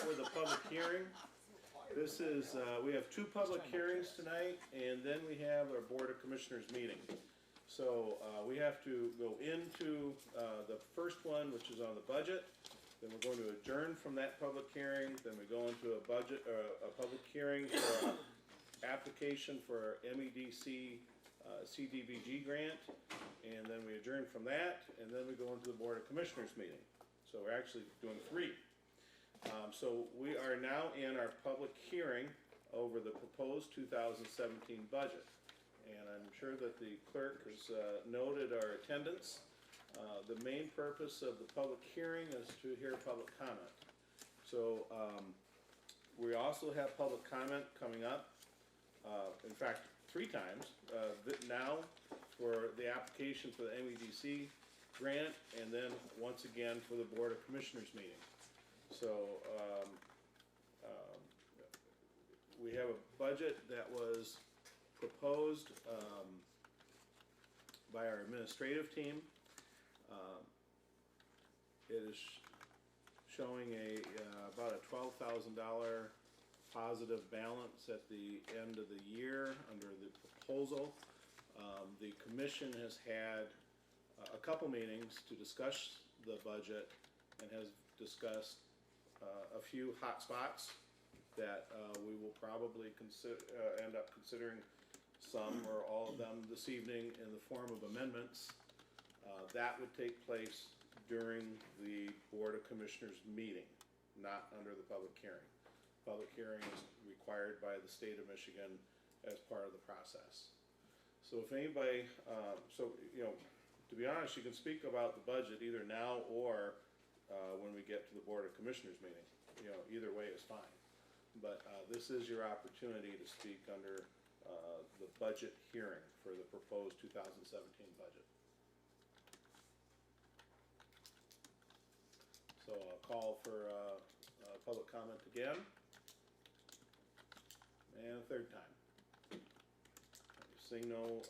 start with a public hearing. This is, we have two public hearings tonight, and then we have our Board of Commissioners meeting. So we have to go into the first one, which is on the budget. Then we're going to adjourn from that public hearing. Then we go into a public hearing for application for MEDC CDBG grant, and then we adjourn from that, and then we go into the Board of Commissioners meeting. So we're actually doing three. So we are now in our public hearing over the proposed 2017 budget. And I'm sure that the clerk has noted our attendance. The main purpose of the public hearing is to hear public comment. So we also have public comment coming up, in fact, 3 times now for the application for the MEDC grant, and then once again for the Board of Commissioners meeting. So we have a budget that was proposed by our administrative team. It is showing about a $12,000 positive balance at the end of the year under the proposal. The commission has had a couple meetings to discuss the budget and has discussed a few hot spots that we will probably end up considering some or all of them this evening in the form of amendments. That would take place during the Board of Commissioners meeting, not under the public hearing. Public hearing is required by the state of Michigan as part of the process. So if anybody, to be honest, you can speak about the budget either now or when we get to the Board of Commissioners meeting. Either way is fine. But this is your opportunity to speak under the budget hearing for the proposed 2017 budget. So I'll call for public comment again. And a third time. Seeing no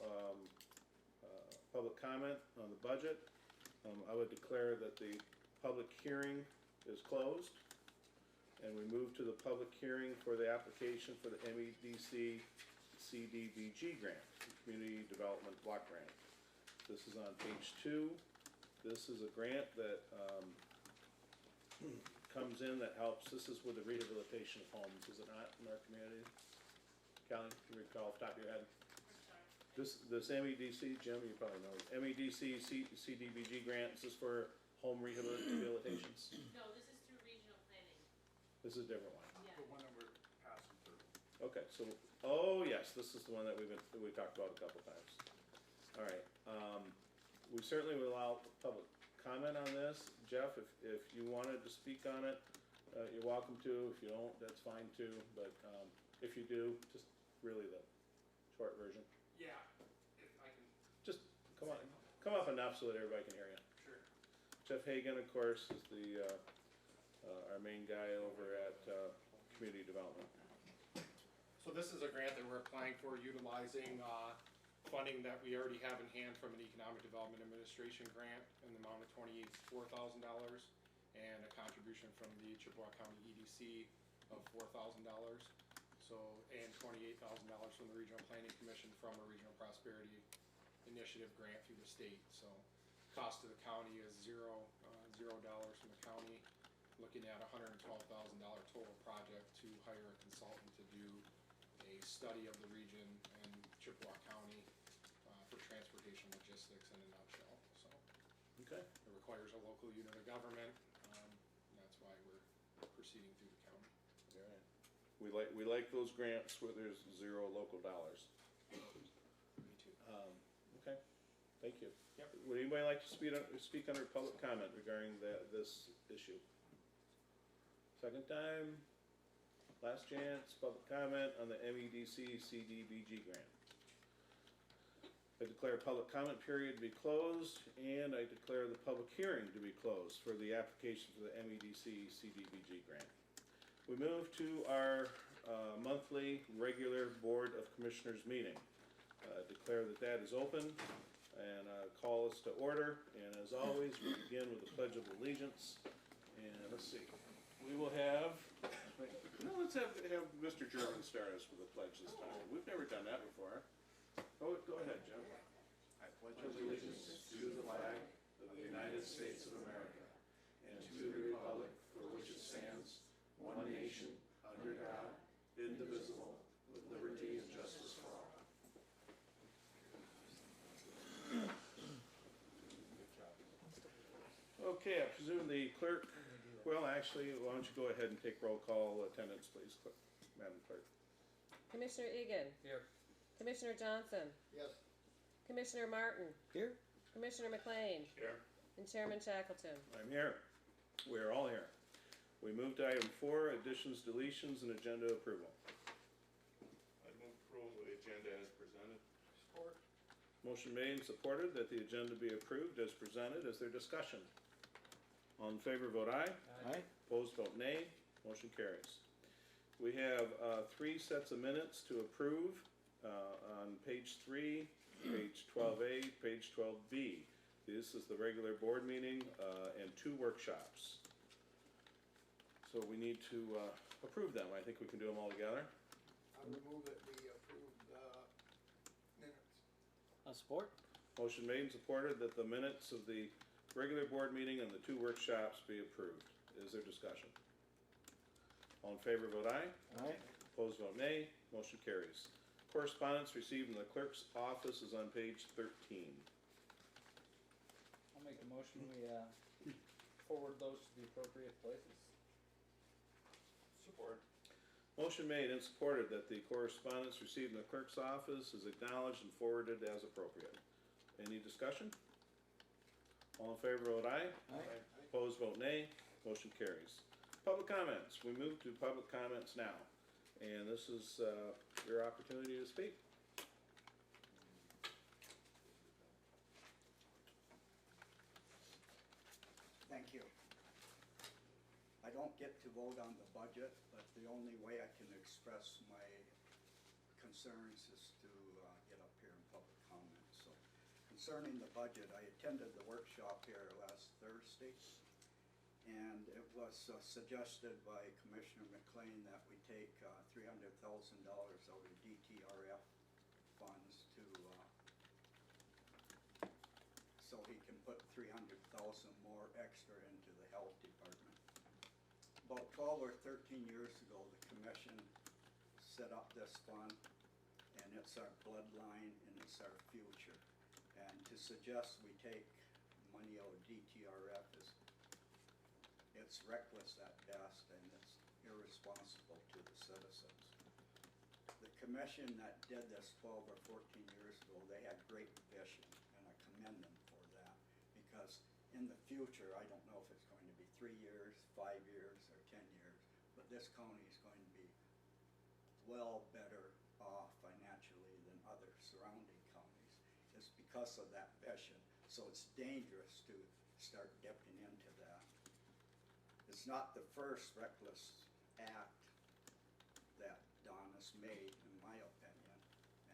public comment on the budget, I would declare that the public hearing is closed, and we move to the public hearing for the application for the MEDC CDBG grant, Community Development Block Grant. This is on page 2. This is a grant that comes in that helps. This is with the rehabilitation of homes, is it not, in our community? Callie, can you recall off the top of your head? This MEDC, Jim, you probably know, MEDC CDBG grant, is this for home rehabilitations? No, this is through regional planning. This is a different one. Yeah. The one that we're passing through. Okay, so, oh yes, this is the one that we've talked about a couple times. All right, we certainly will allow public comment on this. Jeff, if you wanted to speak on it, you're welcome to. If you don't, that's fine too. But if you do, just really the short version. Yeah, if I can. Just come up enough so that everybody can hear you. Sure. Jeff Hagan, of course, is the our main guy over at Community Development. So this is a grant that we're applying for, utilizing funding that we already have in hand from an Economic Development Administration grant in the amount of $4,000 and a contribution from the Chippewa County EDC of $4,000. So, and $28,000 from the Regional Planning Commission from a Regional Prosperity Initiative grant through the state. So, cost to the county is $0 from the county. Looking at $112,000 total project to hire a consultant to do a study of the region and Chippewa County for transportation logistics in a nutshell. So, okay, it requires a local unit of government. That's why we're proceeding through the county. all right. We like those grants where there's 0 local dollars. Me too. Okay, thank you. Yep. Would anybody like to speak under public comment regarding this issue? Second time, last chance, public comment on the MEDC CDBG grant. I declare public comment period to be closed, and I declare the public hearing to be closed for the application for the MEDC CDBG grant. We move to our monthly regular Board of Commissioners meeting. Declare that is open and call us to order. And as always, we begin with the Pledge of Allegiance. And let's see, we will have No, let's have Mr. German start us with a pledge this time. We've never done that before. Oh, go ahead, Jim. I pledge allegiance to the flag of the United States of America and to the republic for which it stands, one nation, under God, indivisible, with liberty and justice for all. Okay, I presume the clerk, well, actually, why don't you go ahead and take roll call attendance, please, Madam Clerk. Commissioner Egan. Here. Commissioner Johnson. Yes. Commissioner Martin. Here. Commissioner McLean. Here. And Chairman Shackleton. I'm here. We are all here. We move to item 4, additions, deletions, and agenda approval. I move approval of the agenda as presented. Support. Motion made and supported that the agenda be approved as presented. Is there discussion? All in favor, vote aye. Aye. Opposed, vote nay. Motion carries. We have 3 sets of minutes to approve on page 3, page 12A, page 12B. This is the regular board meeting and 2 workshops. So we need to approve them. I think we can do them all together. I would move that we approve the minutes. I'll support. Motion made and supported that the minutes of the regular board meeting and the 2 workshops be approved. Is there discussion? All in favor, vote aye. Aye. Opposed, vote nay. Motion carries. Correspondence received in the clerk's office is on page 13. I'll make a motion, we forward those to the appropriate places. Support. Motion made and supported that the correspondence received in the clerk's office is acknowledged and forwarded as appropriate. Any discussion? All in favor, vote aye. Aye. Opposed, vote nay. Motion carries. Public comments. We move to public comments now. And this is your opportunity to speak. Thank you. I don't get to vote on the budget, but the only way I can express my concerns is to get up here in public comment. So concerning the budget, I attended the workshop here last Thursday, and it was suggested by Commissioner McLean that we take $300,000 out of DTRF funds to so he can put 300,000 more extra into the health department. About 12 or 13 years ago, the commission set up this fund, and it's our bloodline and it's our future. And to suggest we take money out of DTRF it's reckless at best, and it's irresponsible to the citizens. The commission that did this 12 or 14 years ago, they had great vision, and I commend them for that, because in the future, I don't know if it's going to be 3 years, 5 years, or 10 years, but this county is going to be well better off financially than other surrounding counties. It's because of that vision, so it's dangerous to start dipping into that. It's not the first reckless act that Don has made, in my opinion,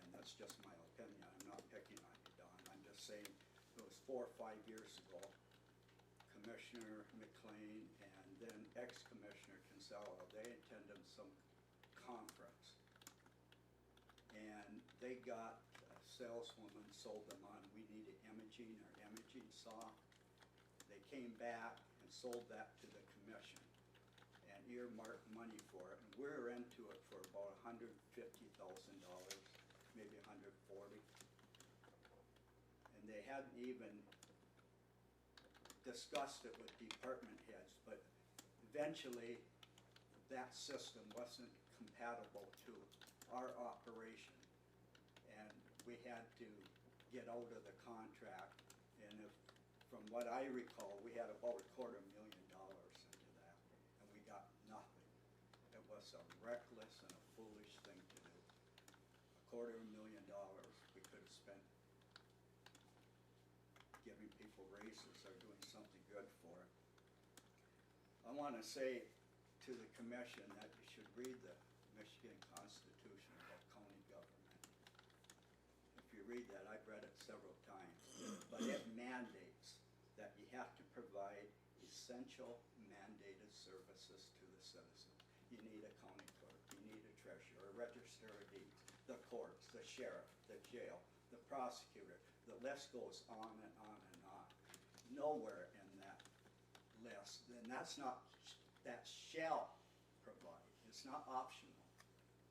and that's just my opinion. I'm not picking on you, Don. I'm just saying it was 4 or 5 years ago, Commissioner McLean and then ex-Commissioner Kinsella, they attended some conference, and they got a saleswoman sold them on we needed imaging or imaging saw. They came back and sold that to the commission and earmarked money for it, and we're into it for about $150,000, maybe $140,000. And they hadn't even discussed it with department heads, but eventually that system wasn't compatible to our operation, and we had to get out of the contract. And if, from what I recall, we had about $250,000 into that, and we got nothing. It was a reckless and a foolish thing to do. $250,000 we could have spent giving people raises or doing something good for it. I want to say to the commission that you should read the Michigan Constitution about county government. If you read that, I've read it several times, but it mandates that you have to provide essential mandated services to the citizens. you need a county clerk, you need a treasurer, a register of deeds, the courts, the sheriff, the jail, the prosecutor. The list goes on and on and on. Nowhere in that list, and that's not, that shall provide, it's not optional.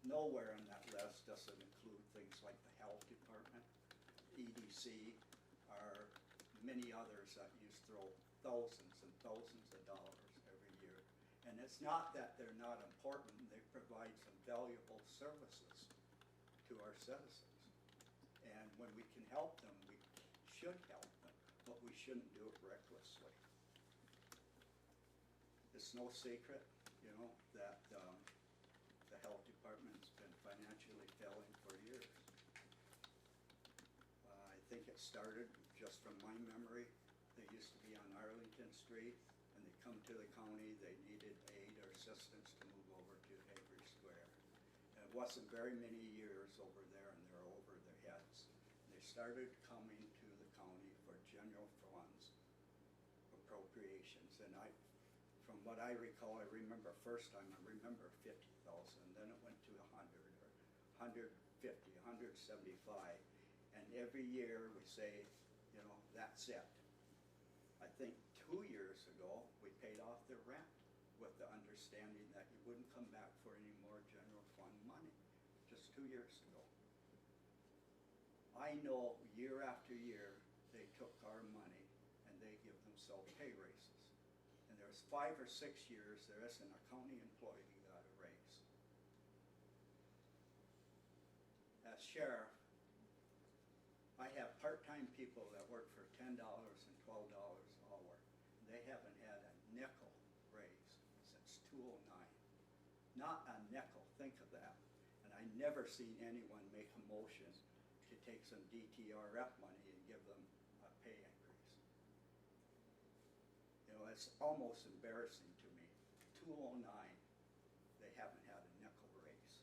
Nowhere in that list does it include things like the health department, EDC, or many others that use throw thousands and thousands of dollars every year. And it's not that they're not important, they provide some valuable services to our citizens. And when we can help them, we should help them, but we shouldn't do it recklessly. It's no secret, you know, that the health department's been financially failing for years. I think it started, just from my memory, they used to be on Arlington Street, and they come to the county, they needed aid or assistance to move over to Avery Square. And it wasn't very many years over there, and they're over their heads. They started coming to the county for general funds appropriations, and from what I recall, I remember first time, I remember 50,000, then it went to 100 or 150, 175, and every year we say, you know, that's it. I think 2 years ago, we paid off their rent with the understanding that you wouldn't come back for any more general fund money, just 2 years ago. I know year after year, they took our money and they give themselves pay raises. And there's 5 or 6 years, there isn't a county employee who got a raise. As sheriff, I have part-time people that work for $10 and $12 an hour. They haven't had a nickel raise since 2009. Not a nickel, think of that. And I never seen anyone make a motion to take some DTRF money and give them a pay increase. You know, it's almost embarrassing to me. 2009, they haven't had a nickel raise.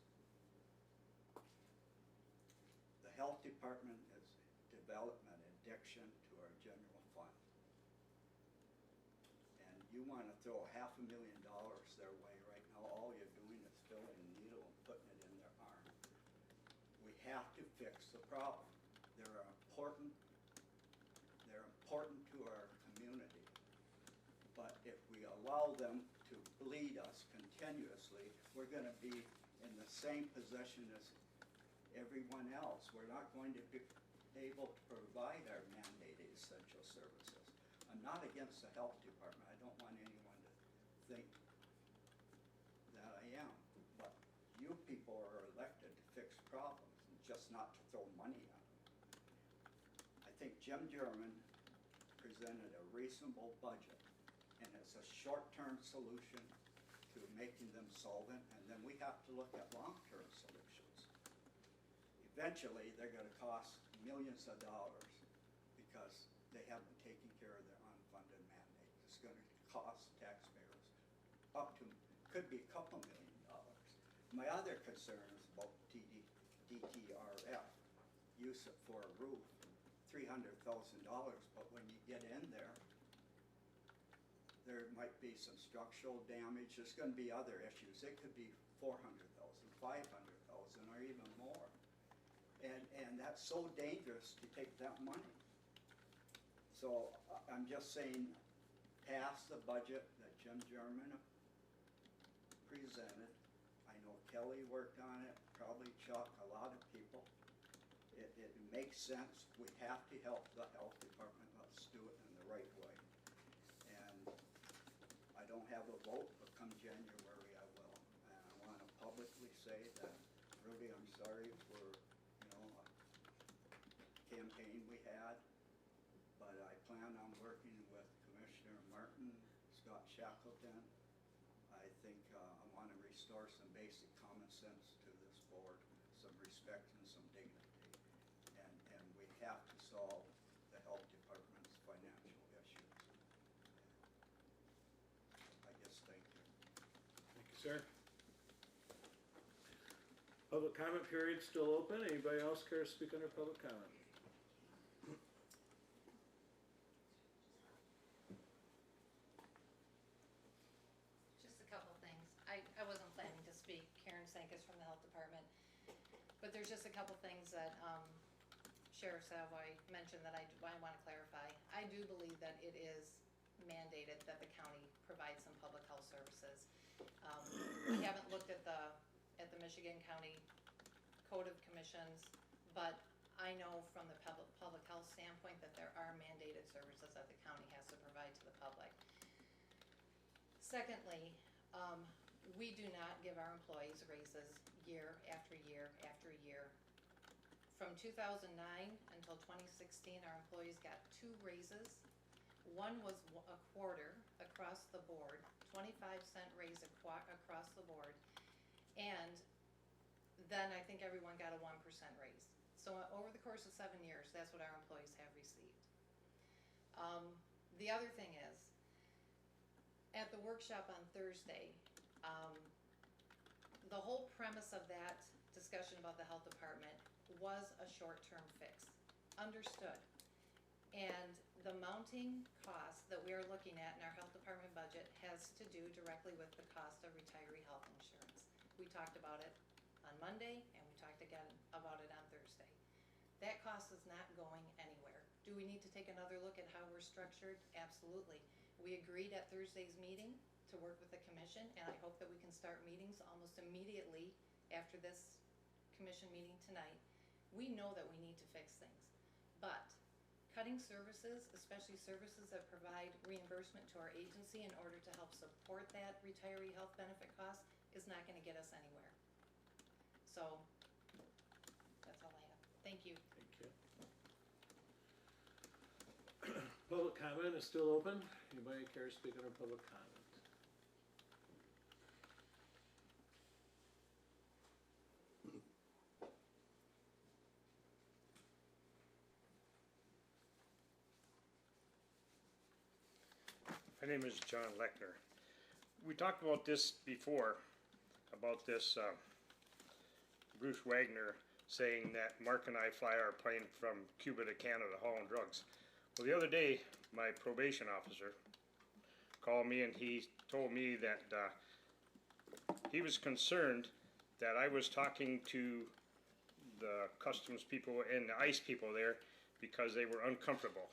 The health department has developed an addiction to our general fund. And you want to throw $500,000 their way right now, all you're doing is filling a needle and putting it in their arm. We have to fix the problem. They're important to our community. But if we allow them to bleed us continuously, we're going to be in the same position as everyone else. We're not going to be able to provide our mandated essential services. I'm not against the health department. I don't want anyone to think that I am. But you people are elected to fix problems and just not to throw money at them. I think Jim German presented a reasonable budget, and it's a short-term solution to making them solvent, and then we have to look at long-term solutions. Eventually, they're going to cost millions of dollars because they haven't taken care of their unfunded mandate. It's going to cost taxpayers up to, could be a couple $1 million. My other concern is about DTRF, use it for a roof, $300,000, but when you get in there, there might be some structural damage. There's going to be other issues. It could be $400,000, $500,000, or even more. And that's so dangerous to take that money. So I'm just saying, pass the budget that Jim German presented. I know Kelly worked on it, probably Chuck, a lot of people. It makes sense. We have to help the health department. Let's do it in the right way. And I don't have a vote, but come January I will. And I want to publicly say that, Rudy, I'm sorry for campaign we had, but I plan on working with Commissioner Martin, Scott Shackleton. I think I want to restore some basic common sense to this board, some respect and some dignity. And we have to solve the health department's financial issues. I guess, thank you. Thank you, sir. Public comment period still open. Anybody else care to speak under public comment? Just a couple things. I wasn't planning Sankis from the Health Department. But there's just a couple things that, Sheriff Savoy mentioned that I wanna clarify. I do believe that it is mandated that the county provide some public health services. We haven't looked at the Michigan County Code of Commissions, but I know from the public health standpoint that there are mandated services that the county has to provide to the public. Secondly, we do not give our employees raises year after year after year. From 2009 until 2016, our employees got 2 raises. One was a quarter across the board, 25-cent raise across the board. And then I think everyone got a 1% raise. So over the course of 7 years, that's what our employees have received. The other thing is, at the workshop on Thursday, the whole premise of that discussion about the health department was a short-term fix. Understood. And the mounting cost that we are looking at in our health department budget has to do directly with the cost of retiree health insurance. We talked about it on Monday, and we talked again about it on Thursday. That cost is not going anywhere. Do we need to take another look at how we're structured? Absolutely. We agreed at Thursday's meeting to work with the commission, and I hope that we can start meetings almost immediately after this commission meeting tonight. We know that we need to fix things, but cutting services, especially services that provide reimbursement to our agency in order to help support that retiree health benefit cost, is not gonna get us anywhere. So, that's all I have. Thank you. Thank you. Public comment is still open. Anybody care to speak under public comment? My name is John Lechner. We talked about this before, about this Bruce Wagner saying that Mark and I fly our plane from Cuba to Canada hauling drugs. Well, the other day, my probation officer called me and he told me that he was concerned that I was talking to the customs people and the ICE people there because they were uncomfortable,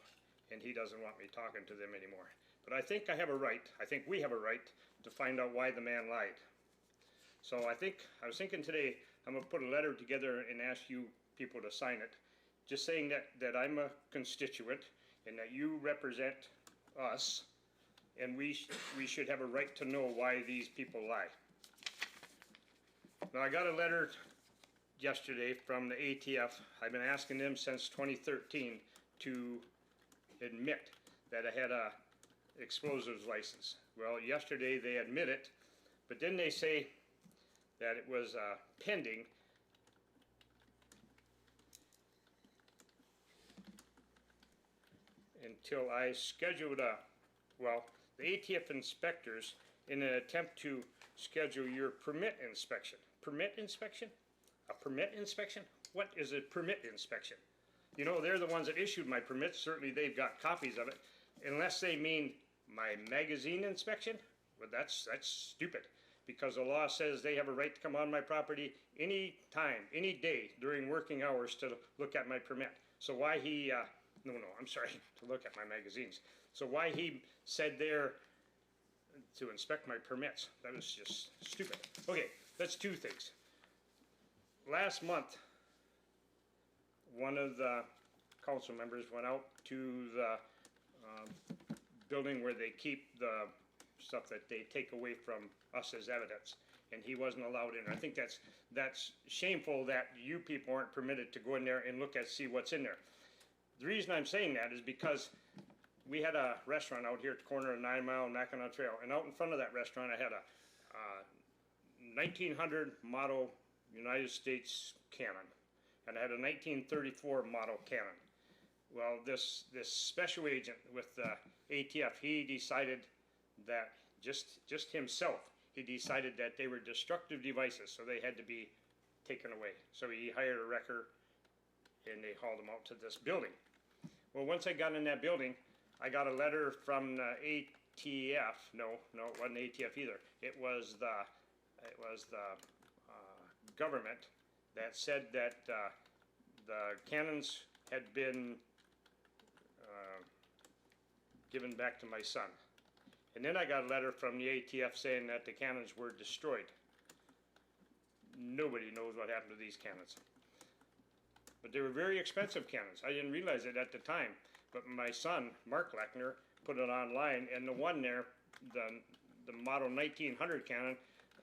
and he doesn't want me talking to them anymore. But I think I have a right, I think we have a right to find out why the man lied. So I was thinking today, I'm gonna put a letter together and ask you people to sign it, just saying that I'm a constituent and that you represent us, and we should have a right to know why these people lie. Now, I got a letter yesterday from the ATF. I've been asking them since 2013 to admit that I had a explosives license. Well, yesterday they admit it, but then they say that it was pending. Until I scheduled the ATF inspectors, in an attempt to schedule your permit inspection. Permit inspection? A permit inspection? What is a permit inspection? You know, they're the ones that issued my permits. Certainly they've got copies of it. Unless they mean my magazine inspection, well, that's stupid, because the law says they have a right to come on my property any time, any day during working hours to look at my permit. So why he, I'm sorry, to look at my magazines. So why he said there to inspect my permits, that was just stupid. Okay, that's two things. Last month, one of the council members went out to the building where they keep the stuff that they take away from us as evidence, and he wasn't allowed in. I think that's shameful that you people aren't permitted to go in there and see what's in there. The reason I'm saying that is because we had a restaurant out here at the corner of 9 Mile and Mackinac Trail, and out in front of that restaurant I had a 1900 model United States Cannon, and I had a 1934 model Cannon. Well, this special agent with the ATF, he decided that just himself, he decided that they were destructive devices, so they had to be taken away. So he hired a wrecker, and they hauled them out to this building. Well, once I got in that building, I got a letter from the ATF. No, it wasn't ATF either. It was the government that said that the cannons had been given back to my son. And then I got a letter from the ATF saying that the cannons were destroyed. Nobody knows what happened to these cannons. But they were very expensive cannons. I didn't realize it at the time. But my son, Mark Lechner, put it online, and the one there, the model 1900 cannon,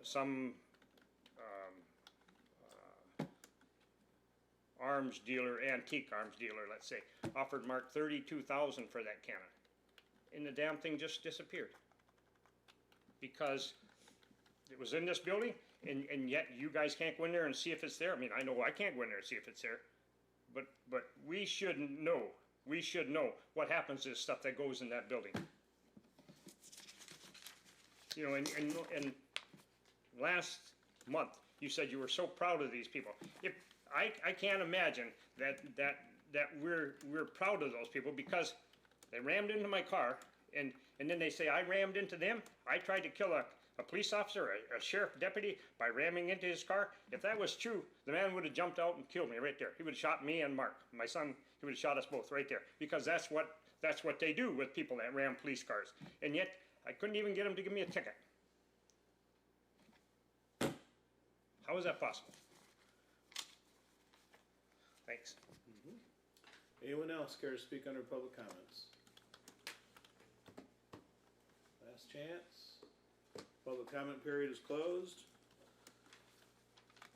some arms dealer, antique arms dealer, let's say, offered Mark $32,000 for that cannon. And the damn thing just disappeared. Because it was in this building, and yet you guys can't go in there and see if it's there. I mean, I know I can't go in there and see if it's there. But we should know. We should know what happens to the stuff that goes in that building. You know, and last month you said you were so proud of these people. If I can't imagine that we're proud of those people because they rammed into my car, and then they say I rammed into them. I tried to kill a police officer, a sheriff deputy, by ramming into his car. If that was true, the man would have jumped out and killed me right there. He would have shot me and Mark, my son. He would have shot us both right there, because that's what they do with people that ram police cars. And yet I couldn't even get him to give me a ticket. How is that possible? Thanks. Anyone else care to speak under public comments? Last chance. Public comment period is closed.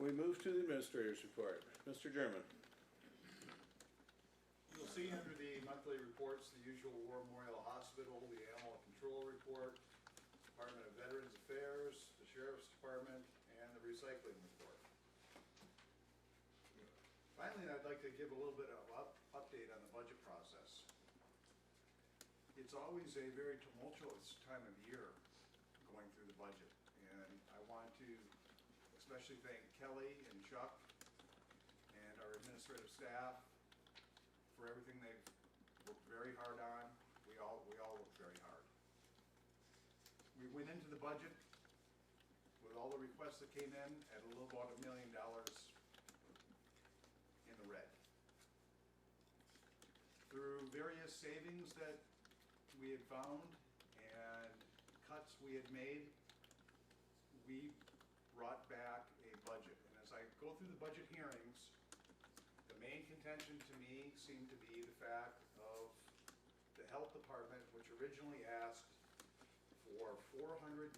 We move to the administrator's report. Mr. German. You'll see under the monthly reports, the usual War Memorial Hospital, the Animal Control Report, Department of Veterans Affairs, the Sheriff's Department, and the Recycling Report. Finally, I'd like to give a little bit of update on the budget process. It's always a very tumultuous time of year going through the budget, and I want to especially thank Kelly and Chuck and our administrative staff for everything they've worked very hard on. We all worked very hard. We went into the budget with all the requests that came in at a little about $1 million in the red. Through various savings that we had found and cuts we had made, we brought back a budget. And as I go through the budget hearings, the main contention to me seemed to be the fact of the health department, which originally asked for $476,000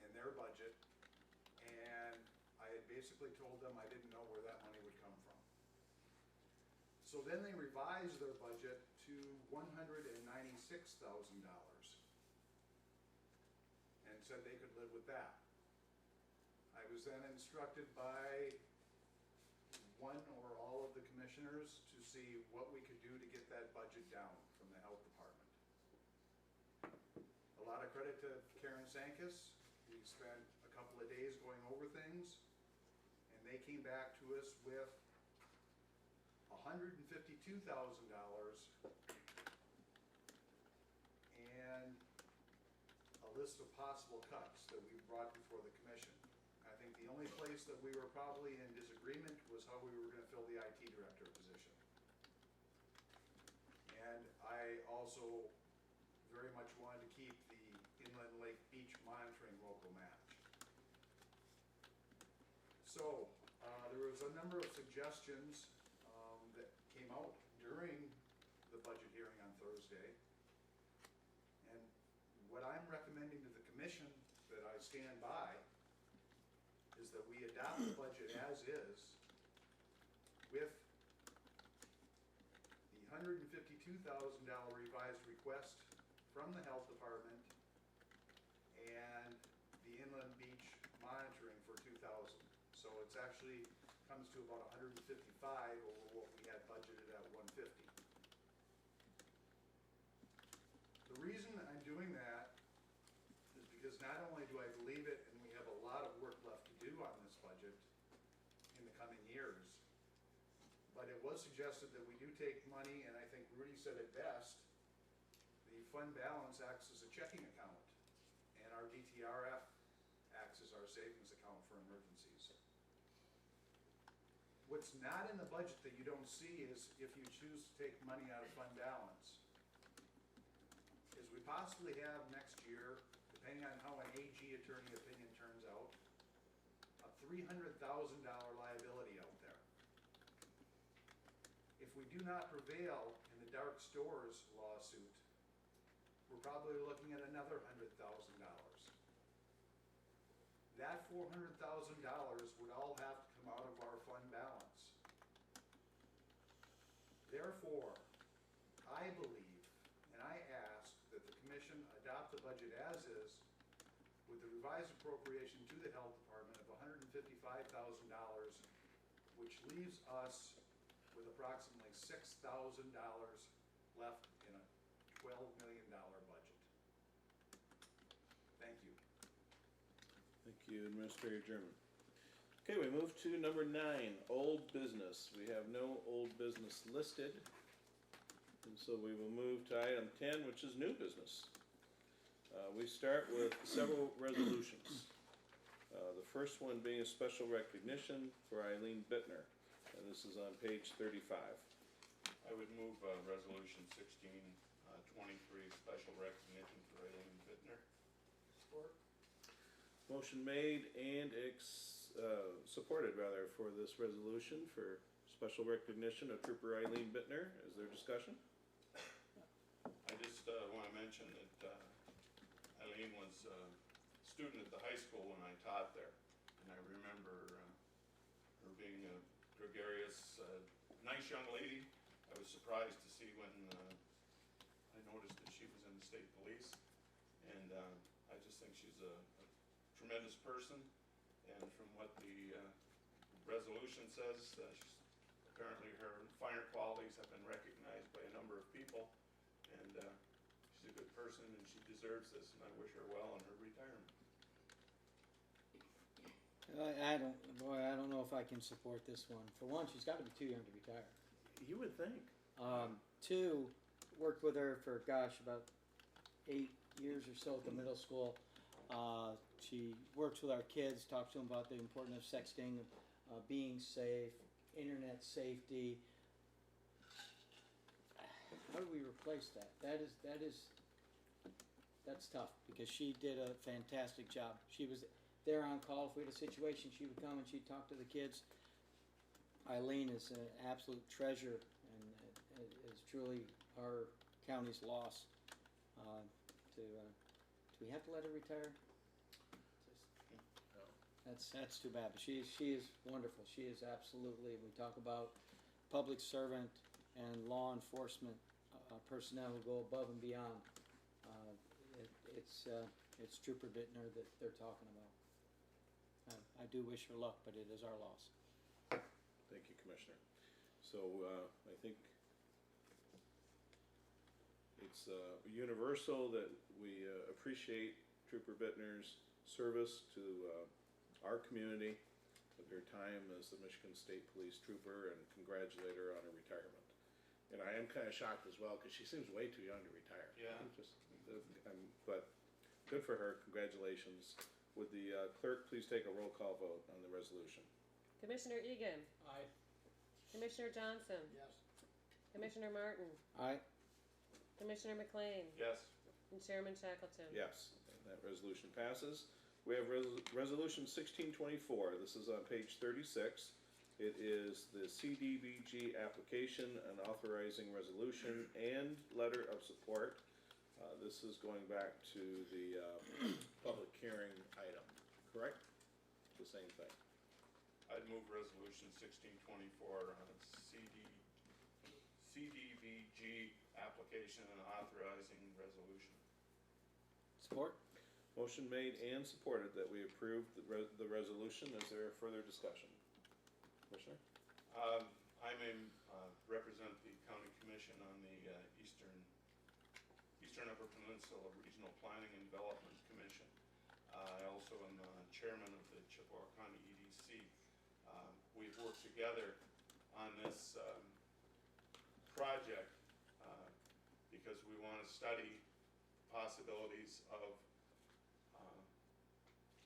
in their budget, and I had basically told them I didn't know where that money would come from. So then they revised their budget to $196,000 and said they could live with that. I was then instructed by one or all of the commissioners to see what we could do to get that budget down from the health department. A lot of credit to Karen Sankus. We spent a couple of days going over things, and they came back to us with $152,000 and a list of possible cuts that we brought before the commission. I think the only place that we were probably in disagreement was how we were going to fill the IT director position. And I also very much wanted to keep the Inland Lake Beach monitoring local match. So there was a number of suggestions that came out during the budget hearing on Thursday. And what I'm recommending to the commission that I stand by is that we adopt the budget as is with the $152,000 revised request from the health department and the Inland Beach monitoring for 2,000. So it's actually comes to about 155 over what we had budgeted at 150. The reason I'm doing that is because not only do I believe it, and we have a lot of work left to do on this budget in the coming years, but it was suggested that we do take money, and I think Rudy said it best, the fund balance acts as a checking account, and our DTRF savings account for emergencies. What's not in the budget that you don't see is if you choose to take money out of fund balance, is we possibly have next year, depending on how an AG attorney opinion turns out, a $300,000 liability out there. If we do not prevail in the dark stores lawsuit, we're probably looking at another $100,000. That $400,000 would all have to come out of our fund balance. Therefore, I believe, and I ask that the commission adopt the budget as is with the revised appropriation to the health department of $155,000, which leaves us with approximately $6,000 left in a $12 million budget. Thank you. Thank you, Administrator German. Okay, we move to number 9, old business. We have no old business listed. And so we will move to item 10, which is new business. We start with several resolutions. The first one being a special recognition for Eileen Bittner. And this is on page 35. I would move resolution 1623, special recognition for Eileen Bittner. Support. Motion made and supported rather for this resolution for special recognition of Trooper Eileen Bittner. Is there discussion? I just want to mention that Eileen was a student at the high school when I taught there, and I remember her being a gregarious, nice young lady. I was surprised to see when I noticed that she was in the state police, and I just think she's a tremendous person, and from what the resolution says, apparently her finer qualities have been recognized by a number of people, and she's a good person, and she deserves this, and I wish her well in her retirement. I don't know if I can support this one. For one, she's got to be too young to retire. You would think. Two, worked with her for, about 8 years or so at the middle school. She works with our kids, talks to them about the importance of sexting, being safe, internet safety. How do we replace that? That's tough, because she did a fantastic job. She was there on call. If we had a situation, she would come and she'd talk to the kids. Eileen is an absolute treasure and is truly our county's loss. Do we have to let her retire? That's too bad. But she is wonderful. She is absolutely. We talk about public servant and law enforcement personnel who go above and beyond. It's Trooper Bittner that they're talking about. I do wish her luck, but it is our loss. Thank you, Commissioner. So I think it's universal that we appreciate Trooper Bittner's service to our community with her time as the Michigan State Police Trooper, and congratulate her on her retirement. And I am kind of shocked as well, because she seems way too young to retire. Yeah. But good for her. Congratulations. Would the clerk please take a roll call vote on the resolution? Commissioner Egan. Aye. Commissioner Johnson. Yes. Commissioner Martin. Aye. Commissioner McLean. Yes. And Chairman Shackleton. Yes, and that resolution passes. We have resolution 1624. This is on page 36. It is the CDBG application and authorizing resolution and letter of support. This is going back to the public hearing item, correct? The same thing. I'd move resolution 1624 on CDBG application and authorizing resolution. Support. Motion made and supported that we approve the resolution. Is there further discussion? Commissioner? I may represent the county commission on the Eastern Upper Peninsula Regional Planning and Development Commission. I also am chairman of the Chippewa County EDC. We've worked together on this project because we want to study possibilities of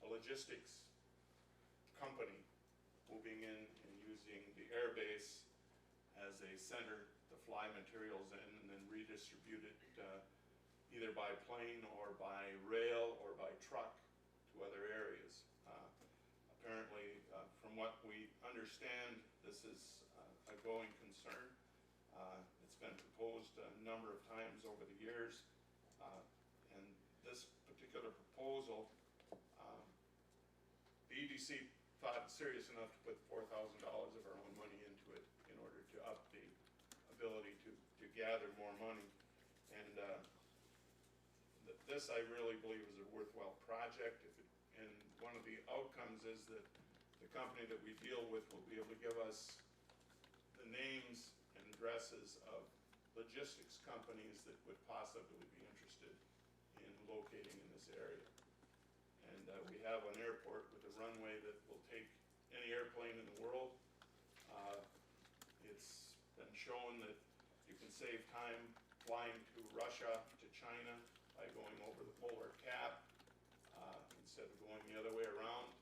a logistics company moving in and using the air base as a center to fly materials in and then redistribute it either by plane or by rail or by truck to other areas. Apparently, from what we understand, this is a going concern. It's been proposed a number of times over the years, and this particular proposal, the EDC thought serious enough to put $4,000 of our own money into it in order to up the ability to gather more money. And this I really believe is a worthwhile project. And one of the outcomes is that the company that we deal with will be able to give us the names and addresses of logistics companies that would possibly be interested in locating in this area. And we have an airport with a runway that will take any airplane in the world. It's been shown that you can save time flying to Russia, to China, by going over the polar cap instead of going the other way around.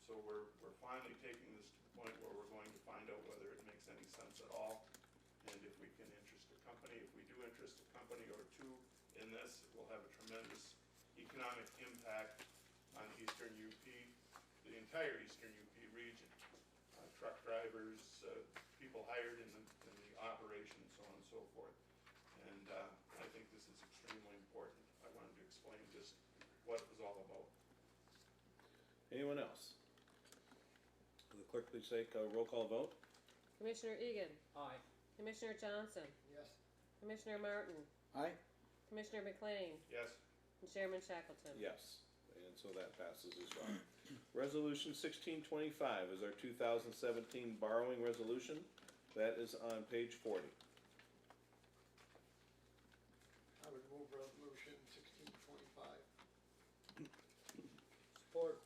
So we're finally taking this to the point where we're going to find out whether it makes any sense at all, and if we can interest a company. If we do interest a company or two in this, it will have a tremendous economic impact on eastern UP, the entire eastern UP region. Truck drivers, people hired in the operation, so on and so forth. And I think this is extremely important. I wanted to explain just what it was all about. Anyone else? Will the clerk please take a roll call vote? Commissioner Egan. Aye. Commissioner Johnson. Yes. Commissioner Martin. Aye. Commissioner McLean. Yes? And Chairman Shackleton. Yes, and so that passes as well. Resolution 1625 is our 2017 borrowing resolution. That is on page 40. I would move resolution 1625. Support.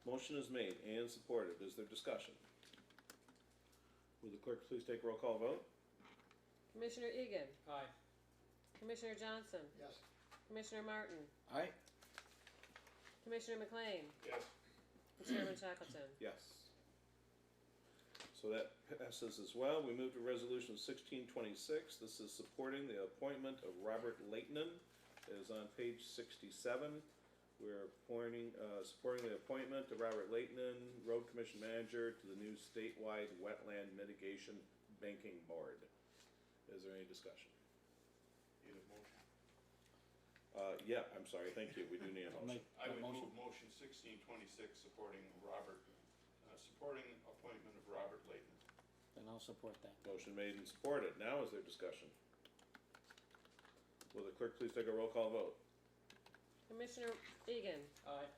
Motion is made and supported. Is there discussion? Will the clerk please take a roll call vote? Commissioner Egan. Aye. Commissioner Johnson. Yes. Commissioner Martin. Aye. Commissioner McLean. Yes? And Chairman Shackleton. Yes. So that passes as well. We move to resolution 1626. This is supporting the appointment of Robert Leighton. It is on page 67. We're supporting the appointment of Robert Leighton, Road Commission Manager, to the new statewide Wetland Mitigation Banking Board. Is there any discussion? Need a motion? Yeah, I'm sorry, thank you. We do need a I'll motion. make I that would motion. move motion 1626 supporting appointment of Robert Leighton. Then I'll support that. Motion made and supported. Now is there discussion? Will the clerk please take a roll call vote? Commissioner Egan. Aye.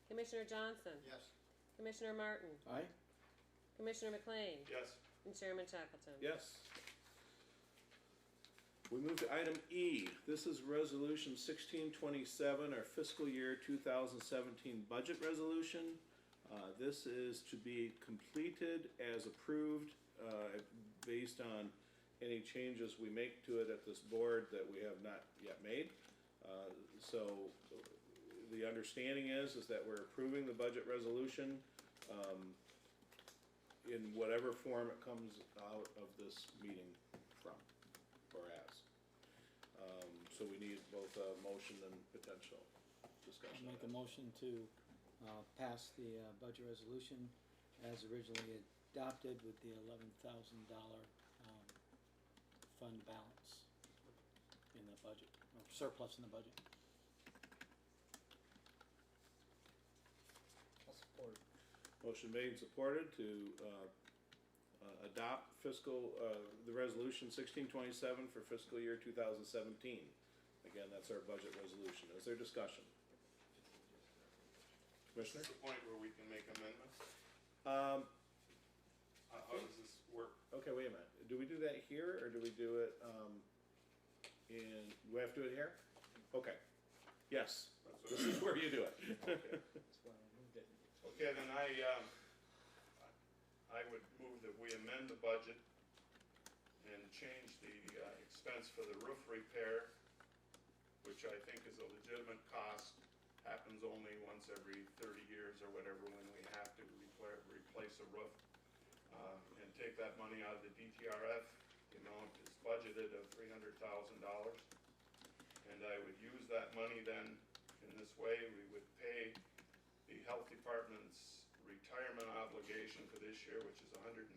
Commissioner Johnson. Yes. Commissioner Martin. Aye. Commissioner McLean. Yes? And Chairman Shackleton. Yes. We move to item E. This is resolution 1627, our fiscal year 2017 budget resolution. This is to be completed as approved based on any changes we make to it at this board that we have not yet made. So the understanding is that we're approving the budget resolution in whatever form it comes out of this meeting from or as. So we need both a motion and potential discussion. I'll make a motion to pass the budget resolution as originally adopted with the $11,000 fund balance in the budget, or surplus in the budget. I'll support. Motion made and supported to adopt the resolution 1627 for fiscal year 2017. Again, that's our budget resolution. Is there discussion? Commissioner? Is this the point where we can make amendments? How does this work? Okay, wait a minute. Do we do that here, or do we do it do we have to do it here? Okay. Yes, That's this is where you do it. Okay. That's why I moved it. Okay, then I would move that we amend the budget and change the expense for the roof repair, which I think is a legitimate cost, happens happens only once every 30 years or whatever when we have to replace a roof. And take that money out of the DTRF, the amount is budgeted of $300,000. And I would use that money then, in this way, we would pay the health department's retirement obligation for this year, which is $131,000.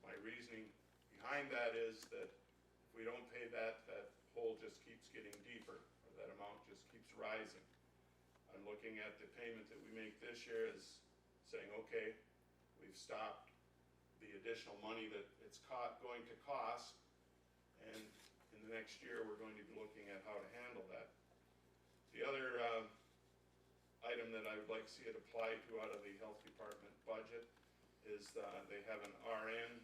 My reasoning behind that is that if we don't pay that, that hole just keeps getting deeper, or that amount just keeps rising. I'm looking at the payment that we make this year as saying, okay, we've stopped the additional money that it's going to cost, and in the next year, we're going to be looking at how to handle that. The other item that I would like to see it applied to out of the health department budget is they have an RN,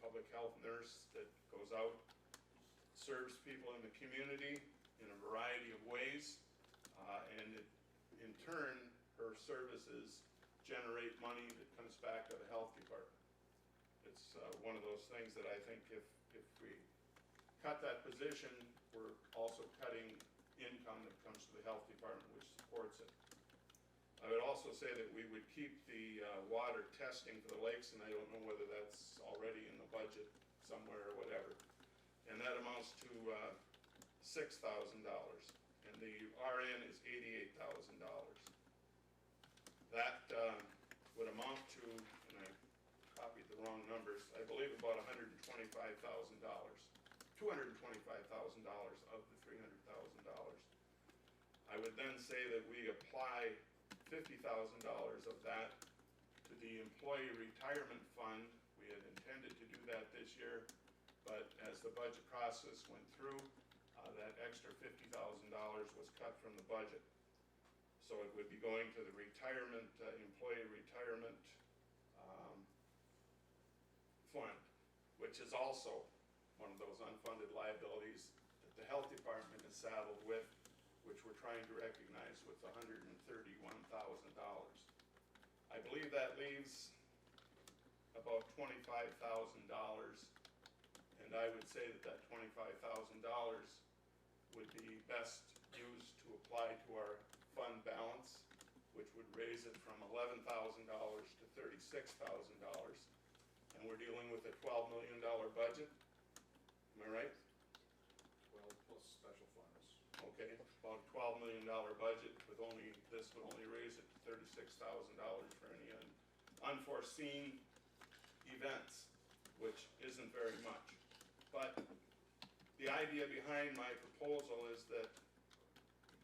public health nurse, that goes out, serves people in the community in a variety of ways, and in turn, her services generate money that comes back to the health department. It's one of those things that I think if we cut that position, we're also cutting income that comes to the health department, which supports it. I would also say that we would keep the water testing for the lakes, and I don't know whether that's already in the budget somewhere or whatever. And that amounts to $6,000, and the RN is $88,000. That would amount to, and I copied the wrong numbers, I believe about $125,000. $225,000 of the $300,000. I would then say that we apply $50,000 of that to the employee retirement fund. We had intended to do that this year, but as the budget process went through, that extra $50,000 was cut from the budget. So it would be going to the retirement, employee retirement fund, which is also one of those unfunded liabilities that the health department is saddled with, which we're trying to recognize with $131,000. I believe that leaves about $25,000, and I would say that that $25,000 would be best used to apply to our fund balance, which would raise it from $11,000 to $36,000. And we're dealing with a $12 million budget. Am I right? Well, plus special funds. Okay, about a $12 million budget with this would only raise it to $36,000 for any unforeseen events, which isn't very much. But the idea behind my proposal is that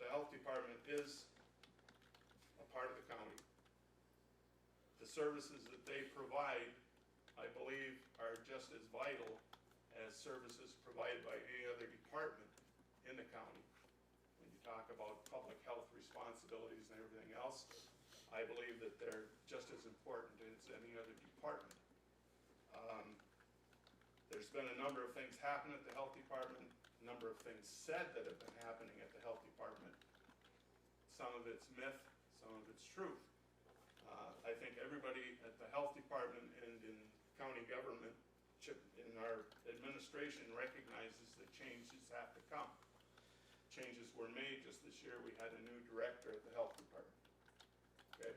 the health department is a part of the county. The services that they provide, I believe, are just as vital as services provided by any other department in the county. When you talk about public health responsibilities and everything else, I believe that they're just as important as any other department. There's been a number of things happen at the health department, a number of things said that have been happening at the health department. Some of it's myth, some of it's truth. I think everybody at the health department and in county government, in our administration, recognizes that changes have to come. Changes were made just this year. We had a new director at the health department. Okay,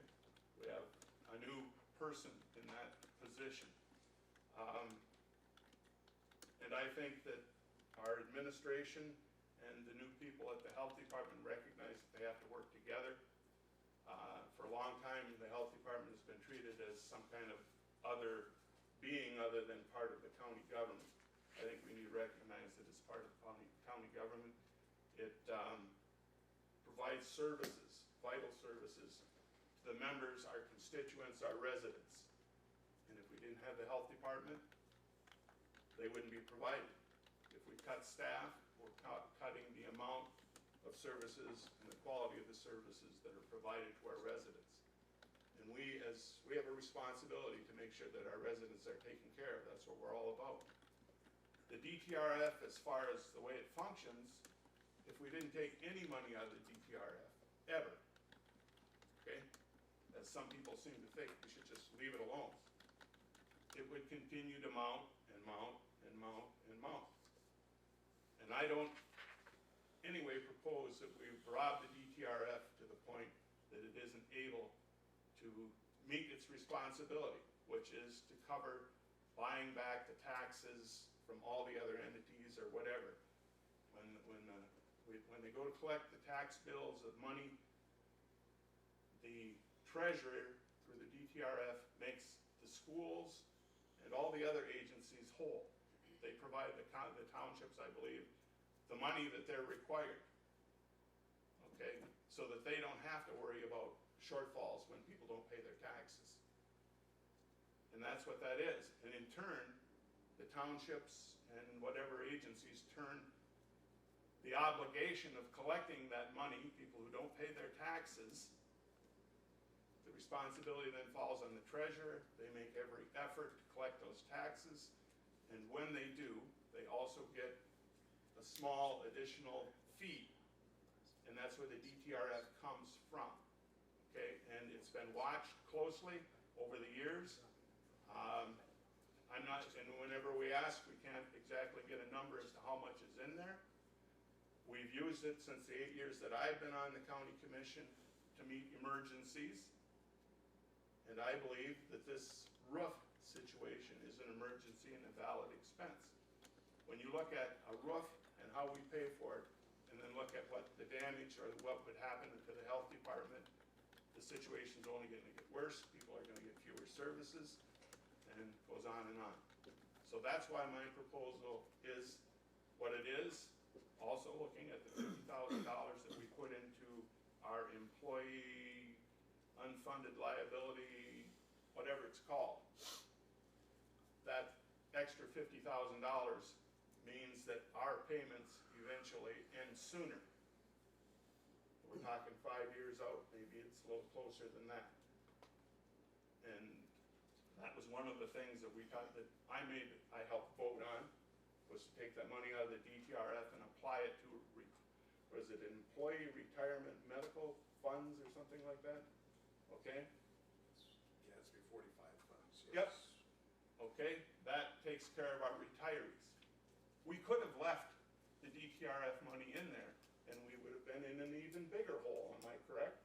we have a new person in that position. And I think that our administration and the new people at the health department recognize that they have to work together. For a long time, the health department has been treated as some kind of other being other than part of the county government. I think we need to recognize that it's part of the county government. It provides services, vital services, to the members, our constituents, our residents. And if we didn't have the health department, they wouldn't be provided. If we cut staff, we're cutting the amount of services and the quality of the services that are provided to our residents. And we have a responsibility to make sure that our residents are taken care of. That's what we're all about. The DTRF, as far as the way it functions, if we didn't take any money out of the DTRF, ever, okay, as some people seem to think, we should just leave it alone, it would continue to mount and mount and mount and mount. And I don't anyway propose that we rob the DTRF to the point that it isn't able to meet its responsibility, which is to cover buying back the taxes from all the other entities or whatever. When they go to collect the tax bills of money, the treasurer through the DTRF makes the schools and all the other agencies whole. They provide the townships, I believe, the money that they're required. Okay, so that they don't have to worry about shortfalls when people don't pay their taxes. And that's what that is. And in turn, the townships and whatever agencies turn the obligation of collecting that money, people who don't pay their taxes, the responsibility then falls on the treasurer. They make every effort to collect those taxes. And when they do, they also get a small additional fee. And that's where the DTRF comes from. Okay, and it's been watched closely over the years. I'm not, and whenever we ask, we can't exactly get a number as to how much is in there. We've used it since the 8 years that I've been on the county commission to meet emergencies. And I believe that this roof situation is an emergency and a valid expense. When you look at a roof and how we pay for it, and then look at what the damage or what would happen to the health department, the situation's only gonna get worse, people are gonna get fewer services, and it goes on and on. So that's why my proposal is what it is. Also looking at the $50,000 that we put into our employee unfunded liability, whatever it's called. That extra $50,000 means that our payments eventually end sooner. We're talking 5 years out, maybe it's a little closer than that. And that was one of the things that we thought that I helped vote on, was to take that money out of the DTRF and apply it to, was it employee retirement medical funds or something like that? Okay? Yeah, it's before 45 funds. Yep. Okay, that takes care of our retirees. We could have left the DTRF money in there, and we would have been in an even bigger hole, am I correct?